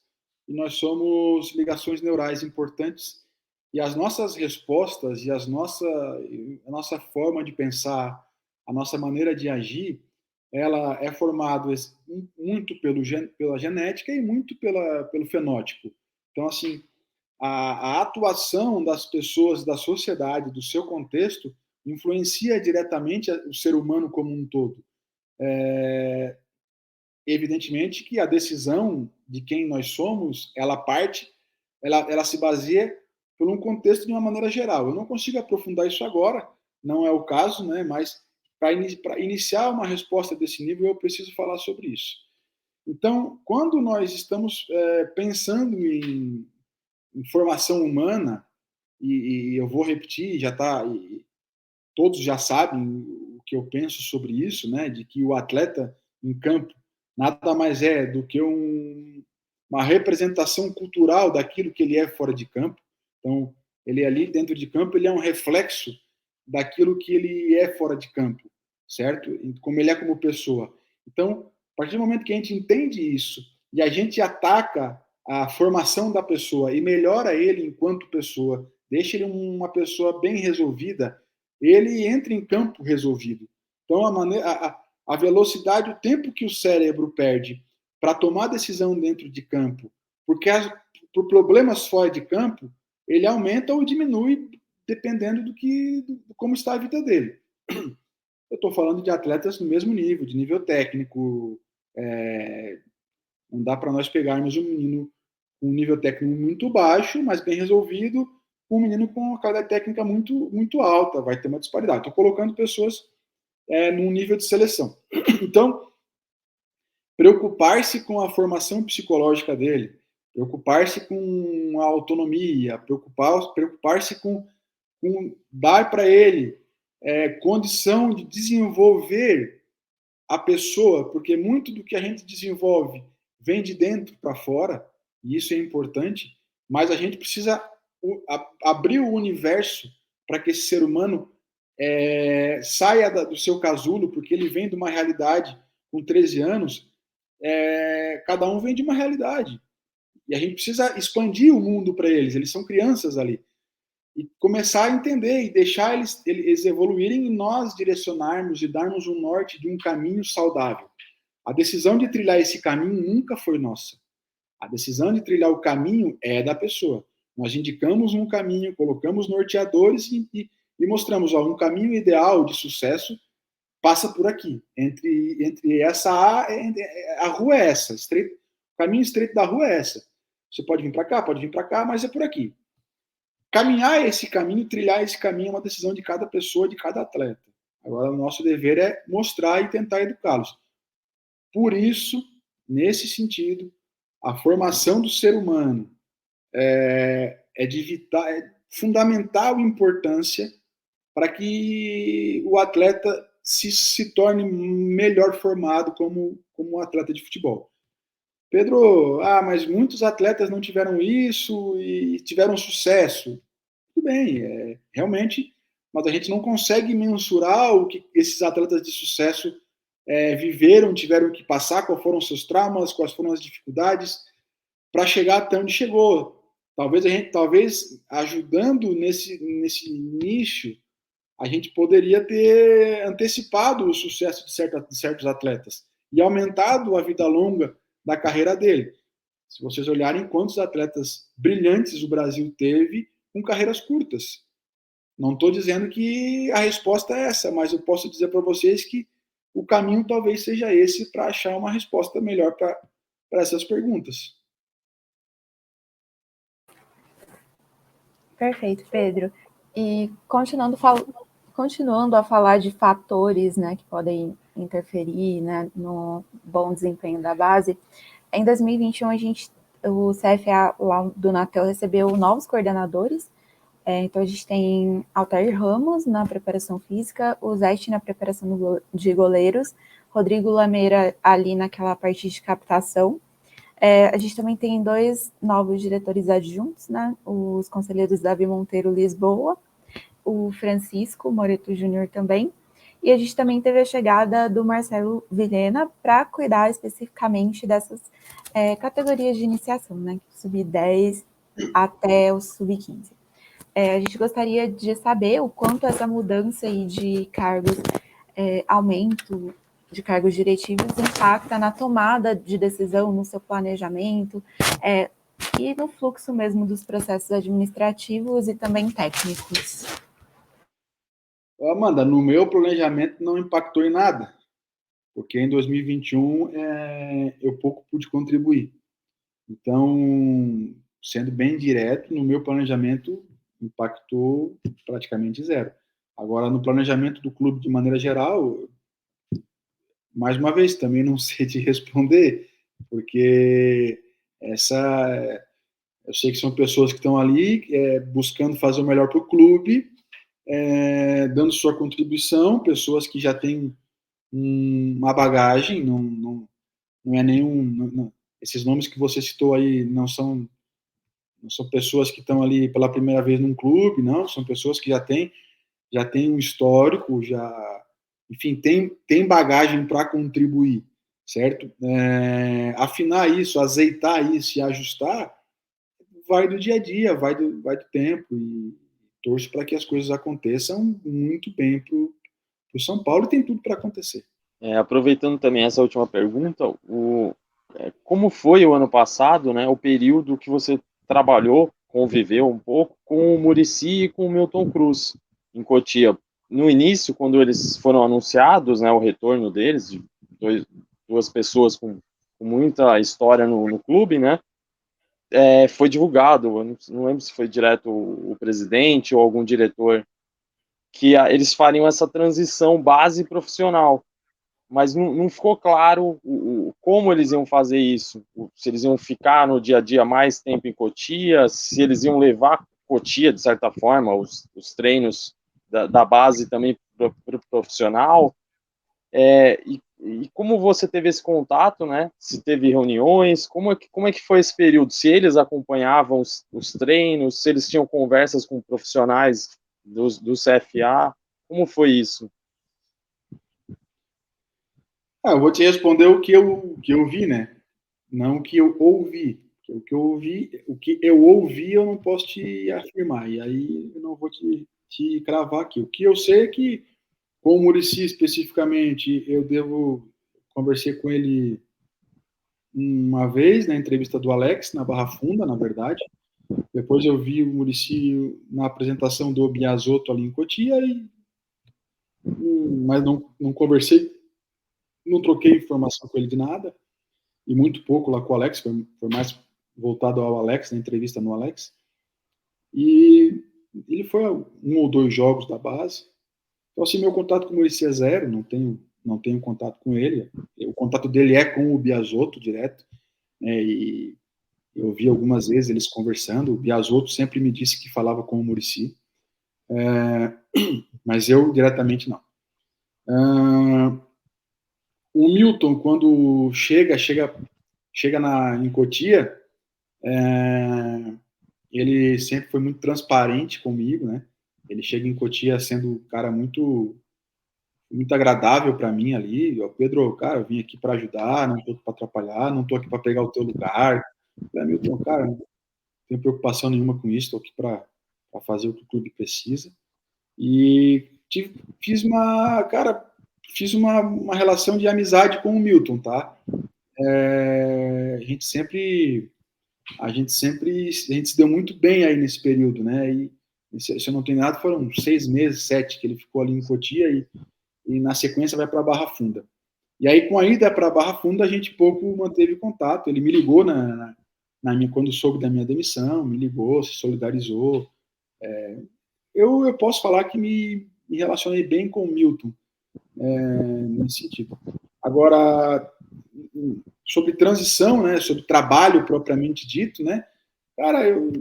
Speaker 2: e nós somos ligações neurais importantes, e as nossas respostas e a nossa forma de pensar, a nossa maneira de agir, ela é formada muito pela genética e muito pelo fenótipo. Então, assim, a atuação das pessoas, da sociedade, do seu contexto, influencia diretamente o ser humano como um todo. Evidentemente que a decisão de quem nós somos, ela se baseia por um contexto de uma maneira geral. Eu não consigo aprofundar isso agora, não é o caso, né? Mas para iniciar uma resposta desse nível, eu preciso falar sobre isso. Então, quando nós estamos pensando em formação humana, e eu vou repetir, todos já sabem o que eu penso sobre isso, né? De que o atleta em campo nada mais é do que uma representação cultural daquilo que ele é fora de campo. Então, ele ali dentro de campo, ele é um reflexo daquilo que ele é fora de campo, certo? Como ele é como pessoa. Então, a partir do momento que a gente entende isso e a gente ataca a formação da pessoa e melhora ele enquanto pessoa, deixa ele uma pessoa bem resolvida, ele entra em campo resolvido. Então, a velocidade, o tempo que o cérebro perde para tomar decisão dentro de campo, porque por problemas fora de campo, ele aumenta ou diminui dependendo do como está a vida dele. Eu estou falando de atletas no mesmo nível, de nível técnico. Não dá para nós pegarmos um menino com um nível técnico muito baixo, mas bem resolvido, com um menino com uma qualidade técnica muito, muito alta. Vai ter uma disparidade. Estou colocando pessoas num nível de seleção. Então, preocupar-se com a formação psicológica dele, preocupar-se com a autonomia, preocupar-se com dar para ele condição de desenvolver a pessoa, porque muito do que a gente desenvolve vem de dentro para fora, e isso é importante, mas a gente precisa abrir o universo para que esse ser humano saia do seu casulo, porque ele vem de uma realidade com 13 anos, cada um vem de uma realidade. E a gente precisa expandir o mundo para eles são crianças ali. E começar a entender e deixar eles evoluírem e nós direcionarmos e darmos um norte de um caminho saudável. A decisão de trilhar esse caminho nunca foi nossa. A decisão de trilhar o caminho é da pessoa. Nós indicamos um caminho, colocamos norteadores e mostramos um caminho ideal de sucesso passa por aqui. Entre essa a rua é essa. O caminho estreito da rua é essa. Você pode vir para cá, mas é por aqui. Caminhar esse caminho, trilhar esse caminho é uma decisão de cada pessoa, de cada atleta. Agora, o nosso dever é mostrar e tentar educá-los. por isso, nesse sentido, a formação do ser humano é fundamental importância para que o atleta se torne melhor formado como atleta de futebol. Pedro, mas muitos atletas não tiveram isso e tiveram sucesso. Tudo bem, realmente, mas a gente não consegue mensurar o que esses atletas de sucesso viveram, tiveram que passar, quais foram os seus traumas, quais foram as dificuldades para chegar até onde chegou. Talvez ajudando nesse nicho, a gente poderia ter antecipado o sucesso de certos atletas e aumentado a vida longa da carreira dele. Se vocês olharem quantos atletas brilhantes o Brasil teve com carreiras curtas. Não estou dizendo que a resposta é essa, mas eu posso dizer para vocês que o caminho talvez seja esse para achar uma resposta melhor para essas perguntas.
Speaker 1: Perfeito, Pedro. E continuando a falar de fatores, né, que podem interferir, né, no bom desempenho da base, em 2021 o CFA lá do Natel recebeu novos coordenadores. Então a gente tem Altair Ramos na preparação física, o Zete na preparação de goleiros, Rodrigo Lameira ali naquela parte de captação. A gente também tem 2 novos diretores adjuntos, né? Os conselheiros Davi Monteiro Lisboa, o Francisco Moreto Júnior também. E a gente também teve a chegada do Marcelo Vilhena para cuidar especificamente dessas categorias de iniciação, né? Sub-10 até o sub-15. A gente gostaria de saber o quanto essa mudança aí de cargos, aumento de cargos diretivos impacta na tomada de decisão, no seu planejamento e no fluxo mesmo dos processos administrativos e também técnicos.
Speaker 2: Amanda, no meu planejamento não impactou em nada, porque em 2021 eu pouco pude contribuir. Então, sendo bem direto, no meu planejamento impactou praticamente zero. Agora, no planejamento do clube de maneira geral, mais uma vez, também não sei te responder, porque eu sei que são pessoas que estão ali buscando fazer o melhor para o clube, dando sua contribuição, pessoas que já têm uma bagagem, não é nenhum. Esses nomes que você citou aí não são pessoas que estão ali pela primeira vez num clube, não, são pessoas que já têm um histórico, enfim, tem bagagem para contribuir, certo? Afinar isso, azeitar isso e ajustar, vai do dia a dia, vai do tempo, e torço para que as coisas aconteçam muito bem para o São Paulo, e tem tudo para acontecer.
Speaker 3: Aproveitando também essa última pergunta, como foi o ano passado, né, o período que você trabalhou, conviveu um pouco com o Muricy e com o Milton Cruz em Cotia? No início, quando eles foram anunciados, né, o retorno deles, de duas pessoas com muita história no clube, né, foi divulgado, eu não lembro se foi direto o presidente ou algum diretor, que eles fariam essa transição base profissional, mas não ficou claro como eles iam fazer isso, se eles iam ficar no dia a dia mais tempo em Cotia, se eles iam levar Cotia, de certa forma, os treinos da base também para o profissional, e como você teve esse contato, né? Se teve reuniões, como é que foi esse período? Se eles acompanhavam os treinos, se eles tinham conversas com profissionais do CFA, como foi isso?
Speaker 2: Eu vou te responder o que eu vi, né? Não o que eu ouvi. O que eu ouvi, eu não posso te afirmar. E aí eu não vou te cravar aqui. O que eu sei é que, com o Muricy especificamente, conversei com ele uma vez na entrevista do Alex, na Barra Funda, na verdade. Depois eu vi o Muricy na apresentação do Biasotto ali em Cotia, mas não conversei, não troquei informação com ele de nada, e muito pouco lá com o Alex, foi mais voltado ao Alex, na entrevista no Alex. E ele foi a 1 ou 2 jogos da base. Então, assim, meu contato com o Muricy é zero, não não tenho contato com ele. O contato dele é com o Biasotto direto, né, e eu vi algumas vezes eles conversando. O Biasotto sempre me disse que falava com o Muricy, mas eu diretamente não. O Milton, quando chega em Cotia, ele sempre foi muito transparente comigo, né? Ele chega em Cotia sendo um cara muito agradável para mim ali. O Pedro, cara, eu vim aqui para ajudar, não estou para atrapalhar, não estou aqui para pegar o teu lugar. Milton, cara, não tenho preocupação nenhuma com isso, estou aqui para fazer o que o clube precisa. E fiz uma relação de amizade com o Milton, tá? A gente se deu muito bem aí nesse período, né? E se eu não tenho nada, foram 6 meses, 7 que ele ficou ali em Cotia e na sequência vai para Barra Funda. E aí, com a ida para Barra Funda, a gente pouco manteve contato. Ele me ligou quando soube da minha demissão, me ligou, se solidarizou. Eu posso falar que me relacionei bem com o Milton, nesse sentido. Agora, sobre transição, né, sobre trabalho propriamente dito, né, cara, eu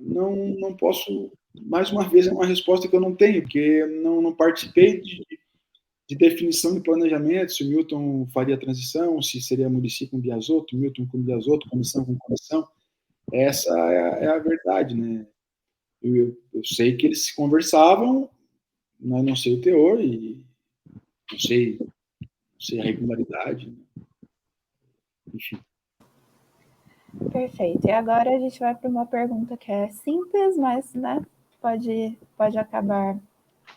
Speaker 2: não posso, mais uma vez, é uma resposta que eu não tenho, porque eu não participei de definição de planejamento, se o Milton faria a transição, se seria Muricy com Biasotto, Milton com Biasotto, comissão com comissão. Essa é a verdade, né? Eu sei que eles se conversavam, mas não sei o teor e não sei a regularidade, enfim.
Speaker 1: Perfeito. E agora a gente vai para uma pergunta que é simples, mas, né, pode acabar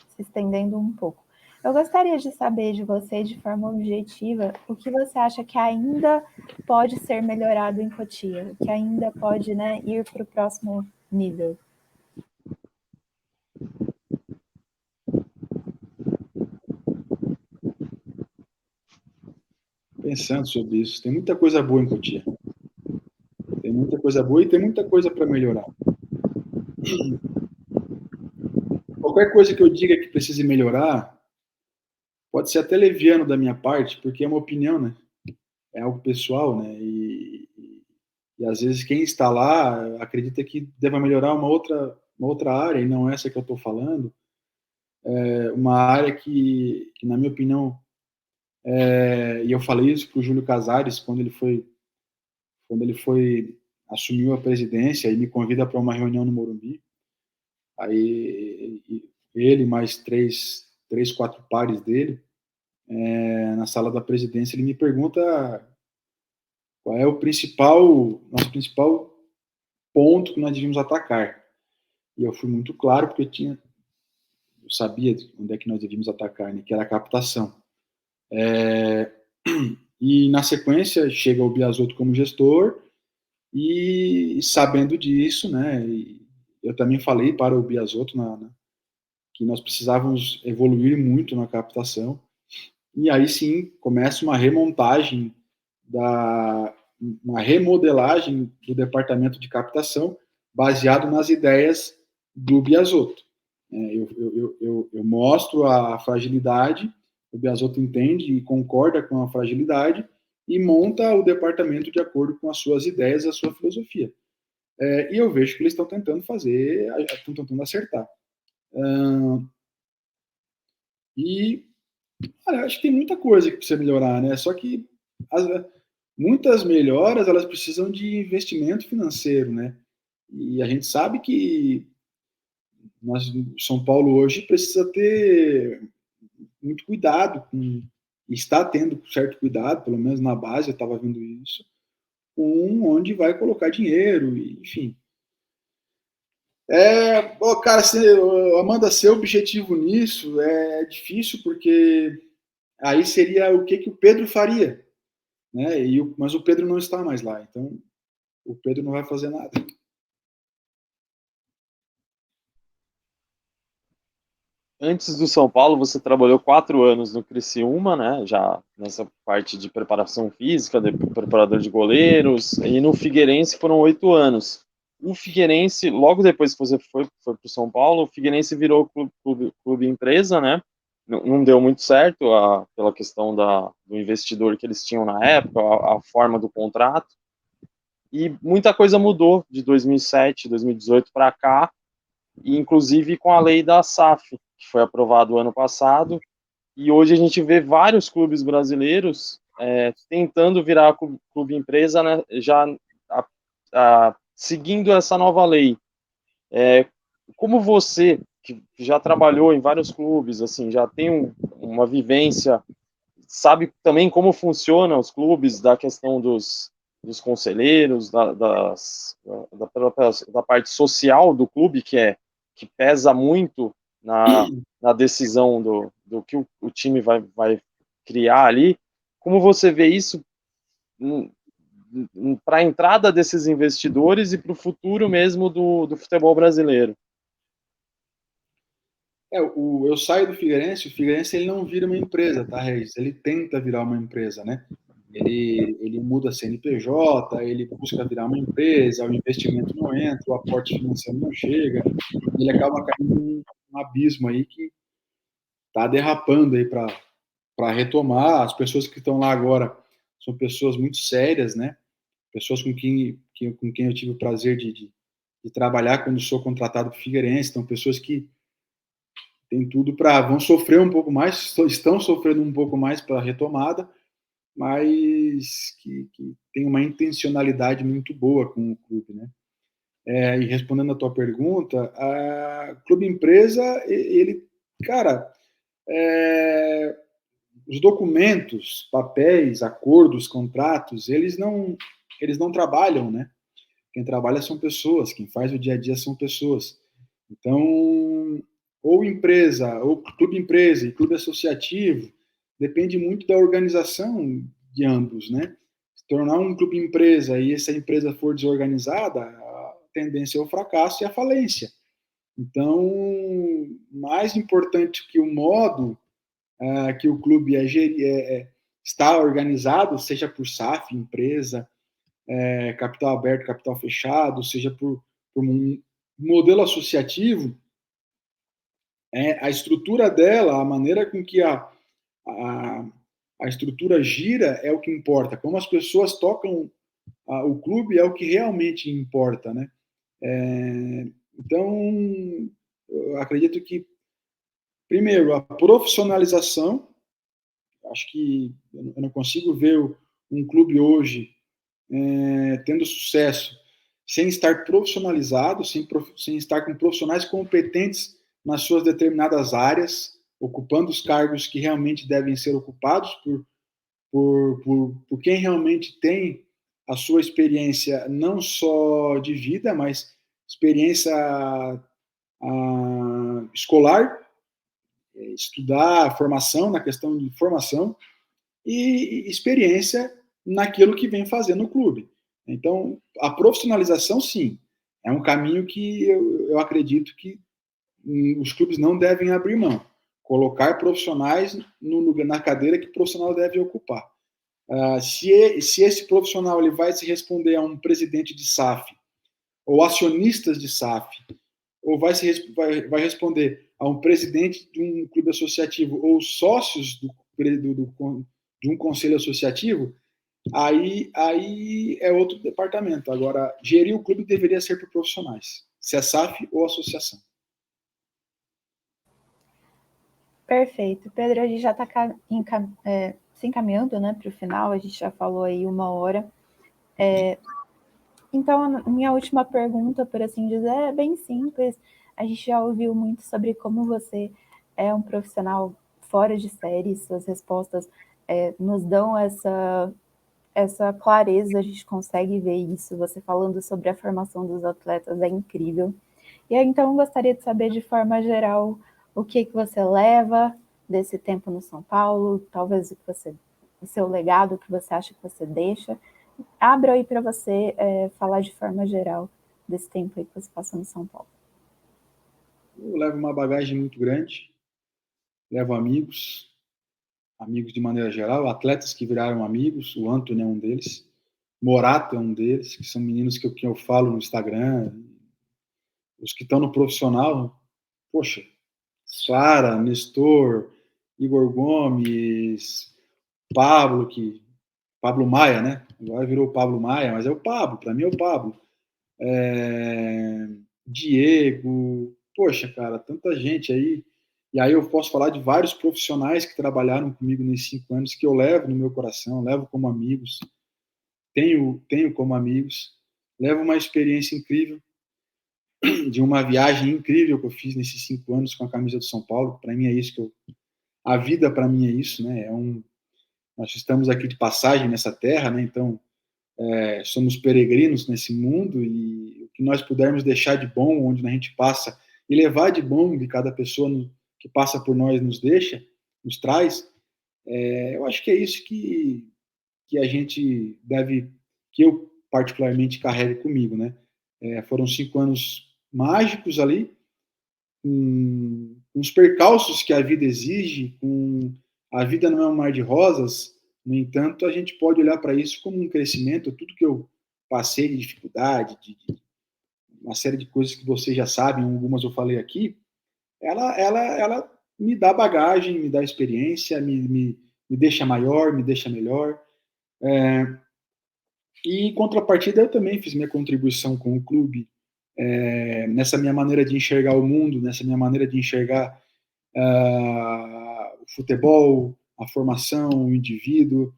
Speaker 1: se estendendo um pouco. Eu gostaria de saber de você, de forma objetiva, o que você acha que ainda pode ser melhorado em Cotia, que ainda pode, né, ir para o próximo nível.
Speaker 2: Pensando sobre isso, tem muita coisa boa em Cotia. Tem muita coisa boa e tem muita coisa para melhorar. Qualquer coisa que eu diga que precise melhorar, pode ser até leviano da minha parte, porque é uma opinião, né? É algo pessoal, né? E às vezes quem está lá acredita que deva melhorar uma outra área, e não essa que eu estou falando. Uma área que, na minha opinião, e eu falei isso para o Júlio Casares quando ele assumiu a presidência e me convida para uma reunião no Morumbi. Aí ele mais três, 4 pares dele, na sala da presidência, ele me pergunta qual é nosso principal ponto que nós devíamos atacar. E eu fui muito claro, porque eu sabia onde é que nós devíamos atacar, né, que era a captação. E na sequência chega o Biasotto como gestor, e sabendo disso, né, eu também falei para o Biasotto que nós precisávamos evoluir muito na captação, e aí sim começa uma remontagem, uma remodelagem do departamento de captação, baseado nas ideias do Biasotto. Eu mostro a fragilidade, o Biasotto entende e concorda com a fragilidade e monta o departamento de acordo com as suas ideias, a sua filosofia. E eu vejo que eles estão tentando estão tentando acertar. Olha, acho que tem muita coisa que precisa melhorar, né? Só que muitas melhoras, elas precisam de investimento financeiro, né? E a gente sabe que São Paulo hoje precisa ter muito cuidado está tendo certo cuidado, pelo menos na base eu estava vendo isso, com onde vai colocar dinheiro, enfim. Cara, Amanda, ser objetivo nisso é difícil, porque aí seria o que o Pedro faria, né? Mas o Pedro não está mais lá, então o Pedro não vai fazer nada.
Speaker 3: Antes do São Paulo, você trabalhou 4 anos no Criciúma, né? Já nessa parte de preparação física, de preparador de goleiros, e no Figueirense foram 8 anos. O Figueirense, logo depois que você foi para o São Paulo, o Figueirense virou clube empresa, né? não deu muito certo pela questão do investidor que eles tinham na época, a forma do contrato, e muita coisa mudou de 2007, 2018 para cá, e inclusive com a lei da SAF, que foi aprovado ano passado, e hoje a gente vê vários clubes brasileiros tentando virar clube empresa, né, já seguindo essa nova lei. Como você, que já trabalhou em vários clubes, assim, já tem uma vivência, sabe também como funcionam os clubes, da questão dos conselheiros, da parte social do clube, que pesa muito na decisão do que o time vai criar ali. Como você vê isso para a entrada desses investidores e para o futuro mesmo do futebol brasileiro?
Speaker 2: Eu saio do Figueirense, o Figueirense ele não vira uma empresa, tá, Regis? Ele tenta virar uma empresa, né? Ele muda CNPJ, ele busca virar uma empresa, o investimento não entra, o aporte financeiro não chega, ele acaba caindo num abismo aí que está derrapando aí para retomar. As pessoas que estão lá agora são pessoas muito sérias, né? Pessoas com quem eu tive o prazer de trabalhar quando sou contratado para o Figueirense, então pessoas que tem tudo para vão sofrer um pouco mais, estão sofrendo um pouco mais pela retomada, mas que tem uma intencionalidade muito boa com o clube, né? E respondendo a tua pergunta, a clube empresa, ele, cara, os documentos, papéis, acordos, contratos, eles não trabalham, né? Quem trabalha são pessoas, quem faz o dia a dia são pessoas. Então, ou empresa, ou clube empresa e clube associativo, depende muito da organização de ambos, né? Se tornar um clube empresa e essa empresa for desorganizada, a tendência é o fracasso e a falência. Então, mais importante que o modo que o clube está organizado, seja por SAF, empresa, capital aberto, capital fechado, seja por um modelo associativo, a estrutura dela, a maneira com que a estrutura gira é o que importa. Como as pessoas tocam o clube é o que realmente importa, né? Então, eu acredito que, primeiro, a profissionalização. Acho que eu não consigo ver um clube hoje tendo sucesso sem estar profissionalizado, sem estar com profissionais competentes nas suas determinadas áreas, ocupando os cargos que realmente devem ser ocupados por quem realmente tem a sua experiência não só de vida, mas experiência escolar, estudar, formação, na questão de formação, e experiência naquilo que vem fazendo no clube. Então, a profissionalização, sim, é um caminho que eu acredito que os clubes não devem abrir mão. Colocar profissionais na cadeira que o profissional deve ocupar. Se esse profissional ele vai se responder a um presidente de SAF, ou acionistas de SAF, ou vai responder a um presidente de um clube associativo, ou sócios de um conselho associativo, aí é outro departamento. Agora, gerir o clube deveria ser por profissionais, se é SAF ou associação.
Speaker 1: Perfeito. Pedro, a gente já está se encaminhando, né, para o final, a gente já falou aí 1 hora. Então, minha última pergunta, por assim dizer, é bem simples. A gente já ouviu muito sobre como você é um profissional fora de série, suas respostas nos dão essa clareza, a gente consegue ver isso. Você falando sobre a formação dos atletas é incrível. E aí, então, eu gostaria de saber, de forma geral, o que você leva desse tempo no São Paulo, talvez o seu legado que você acha que você deixa. Abro aí para você falar de forma geral desse tempo aí que você passou no São Paulo.
Speaker 2: Eu levo uma bagagem muito grande, levo amigos de maneira geral, atletas que viraram amigos, o Antony é um deles, Morato é um deles, que são meninos que eu falo no Instagram, os que estão no profissional, poxa, Sara, Nestor, Igor Gomes, Pablo Maia, né? Agora virou Pablo Maia, mas é o Pablo, para mim é o Pablo. Diego, poxa, cara, tanta gente aí. E aí eu posso falar de vários profissionais que trabalharam comigo nesses 5 anos, que eu levo no meu coração, levo como amigos, tenho como amigos, levo uma experiência incrível, de uma viagem incrível que eu fiz nesses 5 anos com a camisa do São Paulo. Para mim é isso que a vida para mim é isso, né? Nós estamos aqui de passagem nessa terra, né? Então somos peregrinos nesse mundo, e o que nós pudermos deixar de bom onde a gente passa e levar de bom de cada pessoa que passa por nós nos traz, eu acho que é isso que a gente deve, que eu particularmente carrego comigo, né? Foram 5 anos mágicos ali, com os percalços que a vida exige, a vida não é um mar de rosas. No entanto, a gente pode olhar para isso como um crescimento. Tudo que eu passei de dificuldade, de uma série de coisas que vocês já sabem, algumas eu falei aqui, ela me dá bagagem, me dá experiência, me deixa maior, me deixa melhor. E em contrapartida, eu também fiz minha contribuição com o clube, nessa minha maneira de enxergar o mundo, nessa minha maneira de enxergar o futebol, a formação, o indivíduo.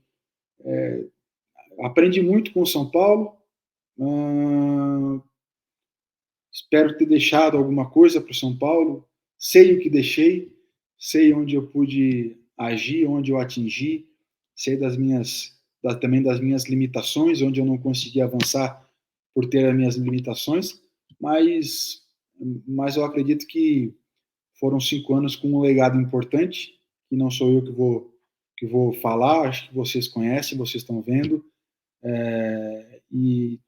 Speaker 2: Aprendi muito com o São Paulo. Espero ter deixado alguma coisa para o São Paulo. Sei o que deixei, sei onde eu pude agir, onde eu atingi, sei também das minhas limitações, onde eu não consegui avançar por ter as minhas limitações, mas eu acredito que foram 5 anos com um legado importante, que não sou eu que vou falar, acho que vocês conhecem, vocês estão vendo, e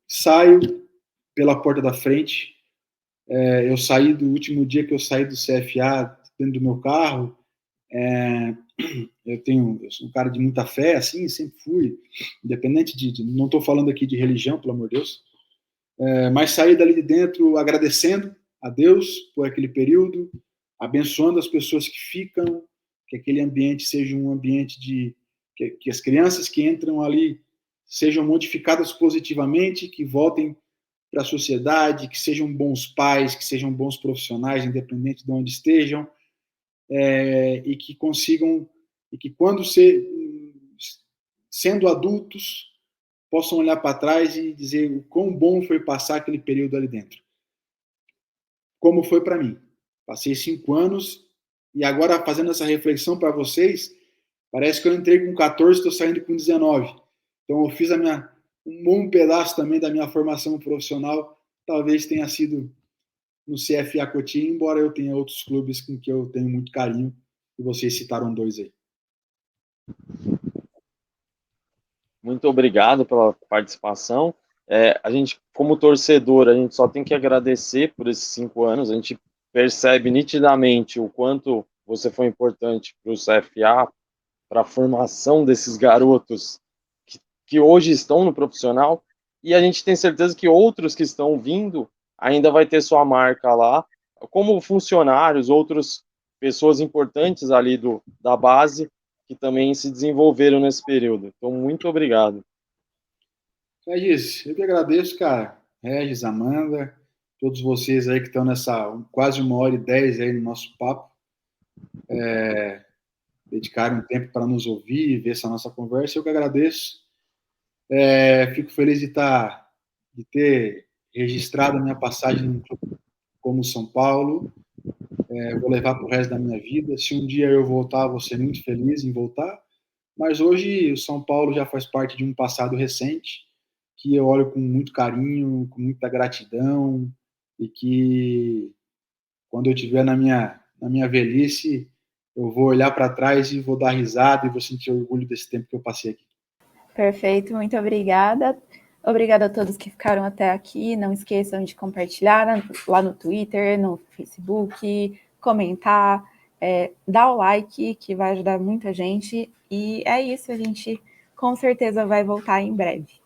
Speaker 2: saio pela porta da frente. Eu saí do último dia que eu saí do CFA dentro do meu carro. Eu sou um cara de muita fé, assim, sempre fui, independente não estou falando aqui de religião, pelo amor de Deus, mas saí dali de dentro agradecendo a Deus por aquele período, abençoando as pessoas que ficam, que aquele ambiente seja um ambiente que as crianças que entram ali sejam modificadas positivamente, que voltem para a sociedade, que sejam bons pais, que sejam bons profissionais, independente de onde estejam, e que consigam, e que quando sendo adultos, possam olhar para trás e dizer o quão bom foi passar aquele período ali dentro. Como foi para mim. Passei 5 anos, e agora fazendo essa reflexão para vocês, parece que eu entrei com 14, estou saindo com 19. Então eu fiz um bom pedaço também da minha formação profissional, talvez tenha sido no CFA Cotia, embora eu tenha outros clubes com que eu tenho muito carinho, e vocês citaram 2 aí.
Speaker 3: Muito obrigado pela participação. A gente, como torcedor, a gente só tem que agradecer por esses 5 anos. A gente percebe nitidamente o quanto você foi importante para o CFA, para a formação desses garotos que hoje estão no profissional, e a gente tem certeza que outros que estão vindo ainda vai ter sua marca lá, como funcionários, outras pessoas importantes ali da base, que também se desenvolveram nesse período. Então, muito obrigado.
Speaker 2: Regis, eu que agradeço, cara. Regis, Amanda, todos vocês aí que estão nessa quase 1h10 aí no nosso papo, dedicaram um tempo para nos ouvir e ver essa nossa conversa. Eu que agradeço. Fico feliz de ter registrado a minha passagem como São Paulo. Vou levar para o resto da minha vida. Se um dia eu voltar, vou ser muito feliz em voltar. Mas hoje o São Paulo já faz parte de um passado recente, que eu olho com muito carinho, com muita gratidão, e que quando eu estiver na minha velhice, eu vou olhar para trás e vou dar risada e vou sentir orgulho desse tempo que eu passei aqui.
Speaker 1: Perfeito, muito obrigada. Obrigada a todos que ficaram até aqui. Não esqueçam de compartilhar lá no Twitter, no Facebook, comentar, dar o like, que vai ajudar muita gente. E é isso, a gente com certeza vai voltar em breve.